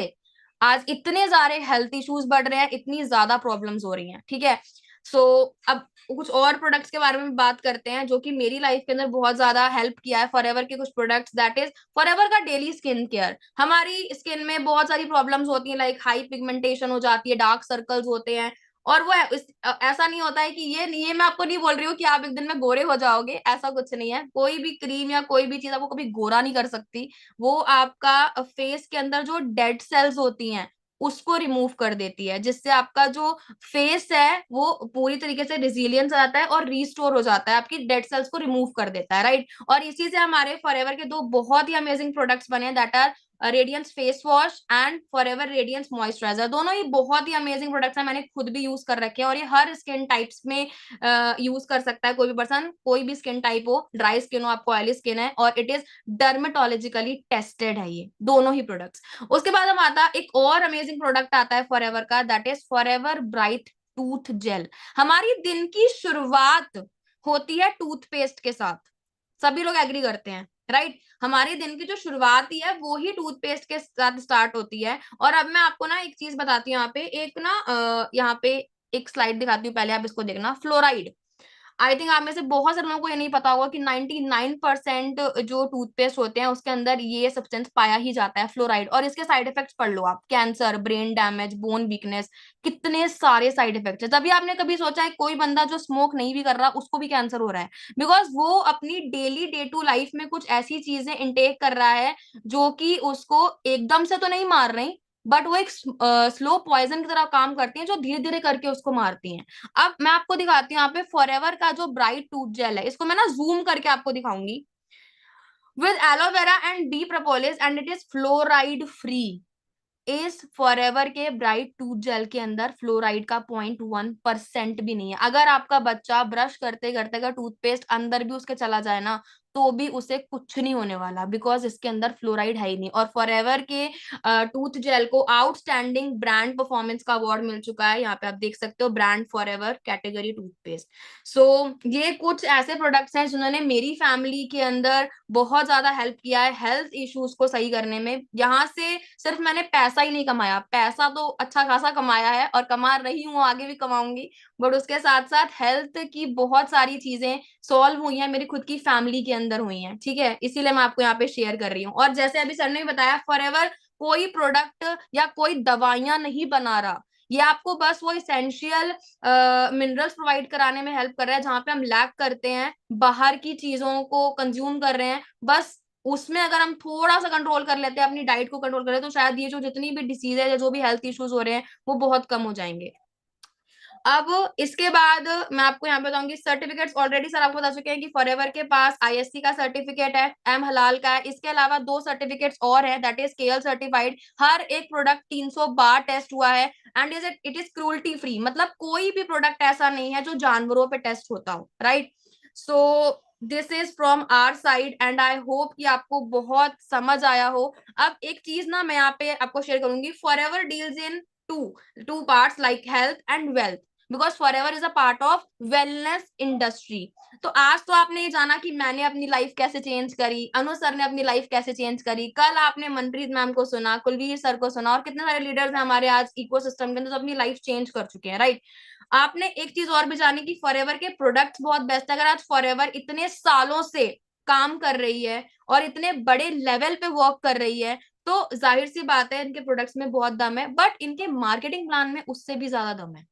Speaker 3: आज इतने सारे हेल्थ इश्यूज बढ़ रहे हैं, इतनी ज्यादा प्रॉब्लम्स हो रही हैं, ठीक है। सो अब कुछ और प्रोडक्ट्स के बारे में बात करते हैं जो कि मेरी लाइफ के अंदर बहुत ज्यादा हेल्प किया है। फॉरएवर के कुछ प्रोडक्ट्स, दैट इज फॉरएवर का डेली स्किन केयर। हमारी स्किन में बहुत सारी प्रॉब्लम्स होती हैं, लाइक हाई पिगमेंटेशन हो जाती है, डार्क सर्कल्स होते हैं। और वो ऐसा नहीं होता है कि ये मैं आपको नहीं बोल रही हूँ कि आप एक दिन में गोरे हो जाओगे, ऐसा कुछ नहीं है। कोई भी क्रीम या कोई भी चीज आपको कभी गोरा नहीं कर सकती। वो आपका फेस के अंदर जो डेड सेल्स होती हैं उसको रिमूव कर देती है, जिससे आपका जो फेस है वो पूरी तरीके से रिजिलियंस आ जाता है और रीस्टोर हो जाता है, आपकी डेड सेल्स को रिमूव कर देता है, राइट। और इसी से हमारे फॉरएवर के दो बहुत ही अमेजिंग प्रोडक्ट्स बने हैं, that are radiance face wash and Forever radiance moisturiser. दोनों ही बहुत ही अमेजिंग प्रोडक्ट्स हैं, मैंने खुद भी यूज कर रखे हैं। और ये हर स्किन टाइप्स में यूज कर सकता है कोई भी पर्सन, कोई भी स्किन टाइप हो, ड्राई स्किन हो, आपको ऑयली स्किन है, और इट इज डर्मेटोलॉजिकली टेस्टेड है ये दोनों ही प्रोडक्ट्स। उसके बाद हम आता एक और अमेजिंग प्रोडक्ट आता है फॉरएवर का, that is Forever bright tooth gel. हमारी दिन की शुरुआत होती है टूथपेस्ट के साथ, सभी लोग एग्री करते हैं, राइट। हमारे दिन की जो शुरुआत ही है वो ही टूथपेस्ट के साथ स्टार्ट होती है। और अब मैं आपको ना एक चीज बताती हूँ, यहाँ पे एक ना यहाँ पे एक स्लाइड दिखाती हूँ, पहले आप इसको देखना। फ्लोराइड, आई थिंक आप में से बहुत सारे लोगों को ये नहीं पता होगा कि 99% जो टूथपेस्ट होते हैं उसके अंदर ये सब्सटेंस पाया ही जाता है, फ्लोराइड। और इसके साइड इफेक्ट्स पढ़ लो आप, cancer, brain damage, bone weakness, कितने सारे साइड इफेक्ट्स है। तभी आपने कभी सोचा है कोई बंदा जो स्मोक नहीं भी कर रहा उसको भी कैंसर हो रहा है? बिकॉज वो अपनी डेली डे टू लाइफ में कुछ ऐसी चीजें इंटेक कर रहा है जो कि उसको एकदम से तो नहीं मार रही, बट वो एक स्लो पॉइजन की तरह काम करती हैं जो धीरे धीरे करके उसको मारती हैं। अब मैं आपको दिखाती हूँ यहाँ पे फॉरएवर का जो ब्राइट टूथ जेल है, इसको मैं ना जूम करके आपको दिखाऊंगी। With aloe vera and B propolis and it is fluoride free. इस फॉरएवर के ब्राइट टूथ जेल के अंदर फ्लोराइड का 0.1% भी नहीं है। अगर आपका बच्चा ब्रश करते करते अगर टूथपेस्ट अंदर भी उसके चला जाए ना, तो भी उसे कुछ नहीं होने वाला, बिकॉज इसके अंदर फ्लोराइड है ही नहीं। और फॉरएवर के टूथ जेल को आउटस्टैंडिंग ब्रांड परफॉर्मेंस का अवार्ड मिल चुका है। यहाँ पे आप देख सकते हो, ब्रांड फॉरएवर कैटेगरी टूथपेस्ट। सो ये कुछ ऐसे प्रोडक्ट्स हैं जिन्होंने मेरी फैमिली के अंदर बहुत ज्यादा हेल्प किया है हेल्थ इश्यूज को सही करने में। यहाँ से सिर्फ मैंने पैसा ही नहीं कमाया, पैसा तो अच्छा खासा कमाया है और कमा रही हूँ, आगे भी कमाऊंगी, बट उसके साथ साथ हेल्थ की बहुत सारी चीजें सॉल्व हुई हैं, मेरी खुद की फैमिली के अंदर हुई हैं। ठीक है, इसीलिए मैं आपको यहाँ पे शेयर कर रही हूँ। और जैसे अभी सर ने भी बताया, फॉरएवर कोई प्रोडक्ट या कोई दवाइयां नहीं बना रहा, ये आपको बस वो इसेंशियल मिनरल्स प्रोवाइड कराने में हेल्प कर रहा है। जहां पे हम लैक करते हैं, बाहर की चीजों को कंज्यूम कर रहे हैं, बस उसमें अगर हम थोड़ा सा कंट्रोल कर लेते हैं, अपनी डाइट को कंट्रोल कर लेते हैं, तो शायद ये जो जितनी भी डिसीज है या जो भी हेल्थ इश्यूज हो रहे हैं वो बहुत कम हो जाएंगे। अब इसके बाद मैं आपको यहाँ पे बताऊंगी सर्टिफिकेट्स। ऑलरेडी सर आपको बता चुके हैं कि फॉरएवर के पास आईएससी का सर्टिफिकेट है, एम हलाल का है, इसके अलावा 2 सर्टिफिकेट्स और है, दैट इज केएल सर्टिफाइड। हर एक प्रोडक्ट 300 बार टेस्ट हुआ है and it is cruelty free. मतलब कोई भी प्रोडक्ट ऐसा नहीं है जो जानवरों पे टेस्ट होता हो, right? So this is from our side and I hope कि आपको बहुत समझ आया हो। अब एक चीज ना मैं यहाँ पे आपको शेयर करूंगी, forever deals in two parts like health and wealth, because forever is a part of wellness industry. तो आज तो आपने ये जाना कि मैंने अपनी लाइफ कैसे चेंज करी, अनु सर ने अपनी लाइफ कैसे चेंज करी, कल आपने मनप्रीत मैम को सुना, कुलवीर सर को सुना, और कितने सारे लीडर्स हैं हमारे आज इकोसिस्टम के अंदर जो अपनी लाइफ चेंज कर चुके हैं, राइट? आपने एक चीज और भी जानी कि फॉरएवर के प्रोडक्ट्स बहुत बेस्ट है। अगर आज फॉरएवर इतने सालों से काम कर रही है और इतने बड़े लेवल पे वर्क कर रही है, तो जाहिर सी बात है इनके प्रोडक्ट्स में बहुत दम है, बट इनके मार्केटिंग प्लान में उससे भी ज्यादा दम है।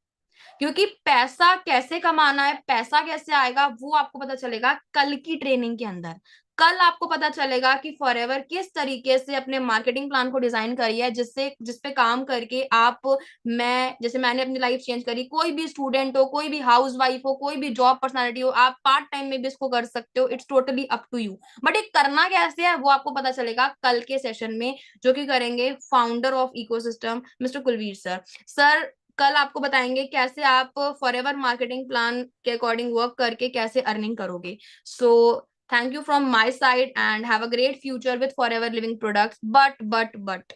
Speaker 3: क्योंकि पैसा कैसे कमाना है, पैसा कैसे आएगा, वो आपको पता चलेगा कल की ट्रेनिंग के अंदर। कल आपको पता चलेगा कि फॉरएवर किस तरीके से अपने मार्केटिंग प्लान को डिजाइन करी है, जिसपे काम करके आप, मैं जैसे मैंने अपनी लाइफ चेंज करी, कोई भी स्टूडेंट हो, कोई भी हाउस वाइफ हो, कोई भी जॉब पर्सनालिटी हो, आप पार्ट टाइम में भी इसको कर सकते हो। It's totally up to you. But एक करना कैसे है वो आपको पता चलेगा कल के सेशन में, जो कि करेंगे founder of ecosystem mister Kulveer sir. Sir कल आपको बताएंगे कैसे आप फॉरएवर मार्केटिंग प्लान के अकॉर्डिंग वर्क करके कैसे अर्निंग करोगे। So thank you from my side and have a great future with forever living products. But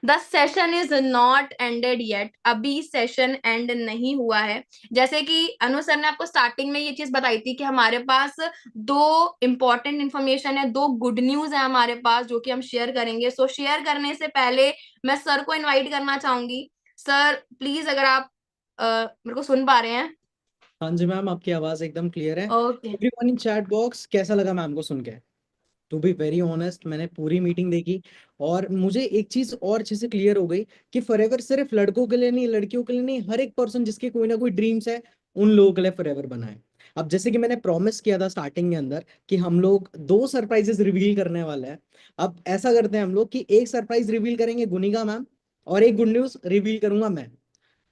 Speaker 3: the session is not ended yet. अभी सेशन एंड नहीं हुआ है। जैसे कि अनु सर ने आपको स्टार्टिंग में ये चीज बताई थी कि हमारे पास 2 इंपॉर्टेंट इंफॉर्मेशन है, 2 गुड न्यूज है हमारे पास, जो कि हम शेयर करेंगे। सो शेयर करने से पहले मैं सर को इनवाइट करना चाहूंगी। सर प्लीज, अगर आप मेरे को सुन पा रहे हैं।
Speaker 1: हाँ जी मैम, आपकी आवाज एकदम क्लियर है।
Speaker 3: Okay.
Speaker 1: Everyone in chat box, कैसा लगा मैम को सुन के? टू बी वेरी ऑनेस्ट, मैंने पूरी मीटिंग देखी और मुझे एक चीज और अच्छे से क्लियर हो गई कि फॉरएवर सिर्फ लड़कों के लिए नहीं, लड़कियों के लिए नहीं, हर एक पर्सन जिसके कोई ना कोई ड्रीम्स है, उन लोगों के लिए फॉरएवर बना है। अब जैसे कि मैंने प्रॉमिस किया था स्टार्टिंग के अंदर कि हम लोग 2 सरप्राइजेस रिवील करने वाले हैं। अब ऐसा करते हैं हम लोग कि एक सरप्राइज रिवील करेंगे गुनिका मैम और एक गुड न्यूज रिवील करूंगा मैं।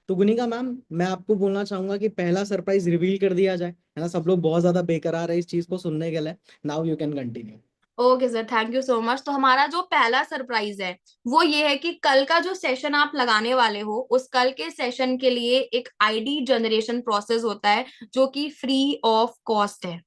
Speaker 1: तो गुनिका मैम, मैं आपको बोलना चाहूंगा कि पहला सरप्राइज रिवील कर दिया जाए, है ना? सब लोग बहुत ज्यादा बेकरार है इस चीज को सुनने के लिए। Now you can continue.
Speaker 3: Okay sir, thank you so much. तो हमारा जो पहला सरप्राइज है वो ये है कि कल का जो सेशन आप लगाने वाले हो, उस कल के सेशन के लिए एक आईडी जनरेशन प्रोसेस होता है जो कि फ्री ऑफ कॉस्ट है।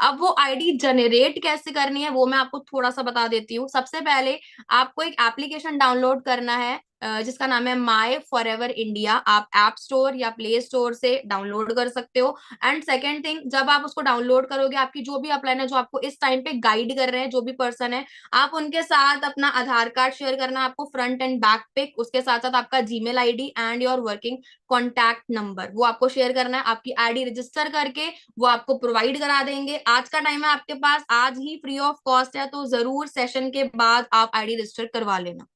Speaker 3: अब वो आईडी जनरेट कैसे करनी है वो मैं आपको थोड़ा सा बता देती हूँ। सबसे पहले आपको एक एप्लीकेशन डाउनलोड करना है, जिसका नाम है माई फॉर एवर इंडिया। आप ऐप स्टोर या प्ले स्टोर से डाउनलोड कर सकते हो। एंड सेकेंड थिंग, जब आप उसको डाउनलोड करोगे, आपकी जो भी अपलाइन है, जो आपको इस टाइम पे गाइड कर रहे हैं, जो भी पर्सन है, आप उनके साथ अपना आधार कार्ड शेयर करना, आपको फ्रंट एंड बैक पिक, उसके साथ साथ आपका Gmail ID and your working contact number, वो आपको शेयर करना है। आपकी आईडी रजिस्टर करके वो आपको प्रोवाइड करा देंगे। आज का टाइम है आपके पास, आज ही फ्री ऑफ कॉस्ट है, तो जरूर सेशन के बाद आप आईडी रजिस्टर करवा लेना।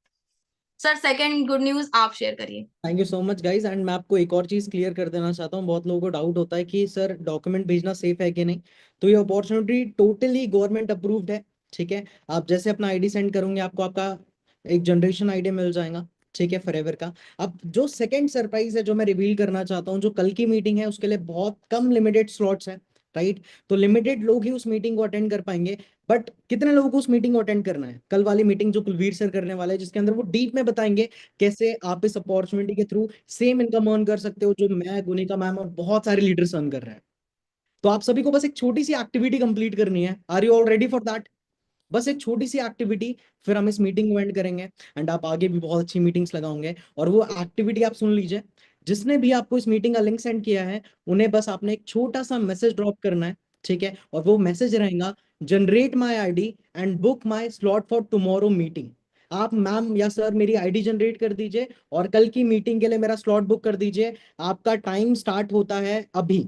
Speaker 3: सर सेकंड गुड न्यूज आप शेयर करिए।
Speaker 1: Thank you so much guys. And मैं आपको एक और चीज क्लियर कर देना चाहता हूँ, बहुत लोगों को डाउट होता है कि सर डॉक्यूमेंट भेजना सेफ है कि नहीं। तो ये अपॉर्चुनिटी टोटली गवर्नमेंट अप्रूव्ड है, ठीक है। आप जैसे अपना आईडी सेंड करोगे, आपको आपका एक जनरेशन आईडी मिल जाएगा, ठीक है, फॉरएवर का। अब जो सेकंड सरप्राइज है जो मैं रिवील करना चाहता हूँ, जो कल की मीटिंग है उसके लिए बहुत कम लिमिटेड स्लॉट्स है, राइट। तो लिमिटेड लोग ही उस मीटिंग को अटेंड कर पाएंगे। बट कितने लोगों को उस मीटिंग को अटेंड करना है? कल वाली मीटिंग जो कुलवीर सर करने वाले हैं, जिसके अंदर वो डीप में बताएंगे कैसे आप इस अपॉर्चुनिटी के थ्रू सेम इनकम अर्न कर सकते हो जो मैं, गुनिका मैम और बहुत सारे लीडर्स अर्न कर रहे हैं। तो आप सभी को बस एक छोटी सी एक्टिविटी कंप्लीट करनी है। Are you all ready for that? बस एक छोटी सी एक्टिविटी, फिर हम इस मीटिंग को एंड करेंगे एंड आप आगे भी बहुत अच्छी मीटिंग्स लगाओगे। और वो एक्टिविटी आप सुन लीजिए, जिसने भी आपको इस मीटिंग का लिंक सेंड किया है, उन्हें बस आपने एक छोटा सा मैसेज ड्रॉप करना है, ठीक है। और वो मैसेज रहेगा, generate my ID and book my slot for tomorrow meeting. आप मैम या सर मेरी आईडी जनरेट कर दीजिए और कल की मीटिंग के लिए मेरा स्लॉट बुक कर दीजिए। आपका टाइम स्टार्ट होता है अभी।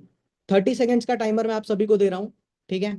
Speaker 1: 30 सेकेंड्स का टाइमर मैं आप सभी को दे रहा हूँ, ठीक है।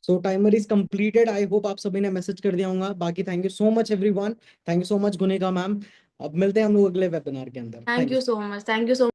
Speaker 1: So timer is completed. I hope आप सभी ने मैसेज कर दिया होगा। बाकी thank you so much everyone, thank you so much Gunika ma'am. अब मिलते हैं हम लोग अगले वेबिनार के अंदर।
Speaker 3: Thank
Speaker 1: thank
Speaker 3: you
Speaker 1: you.
Speaker 3: So much, thank you so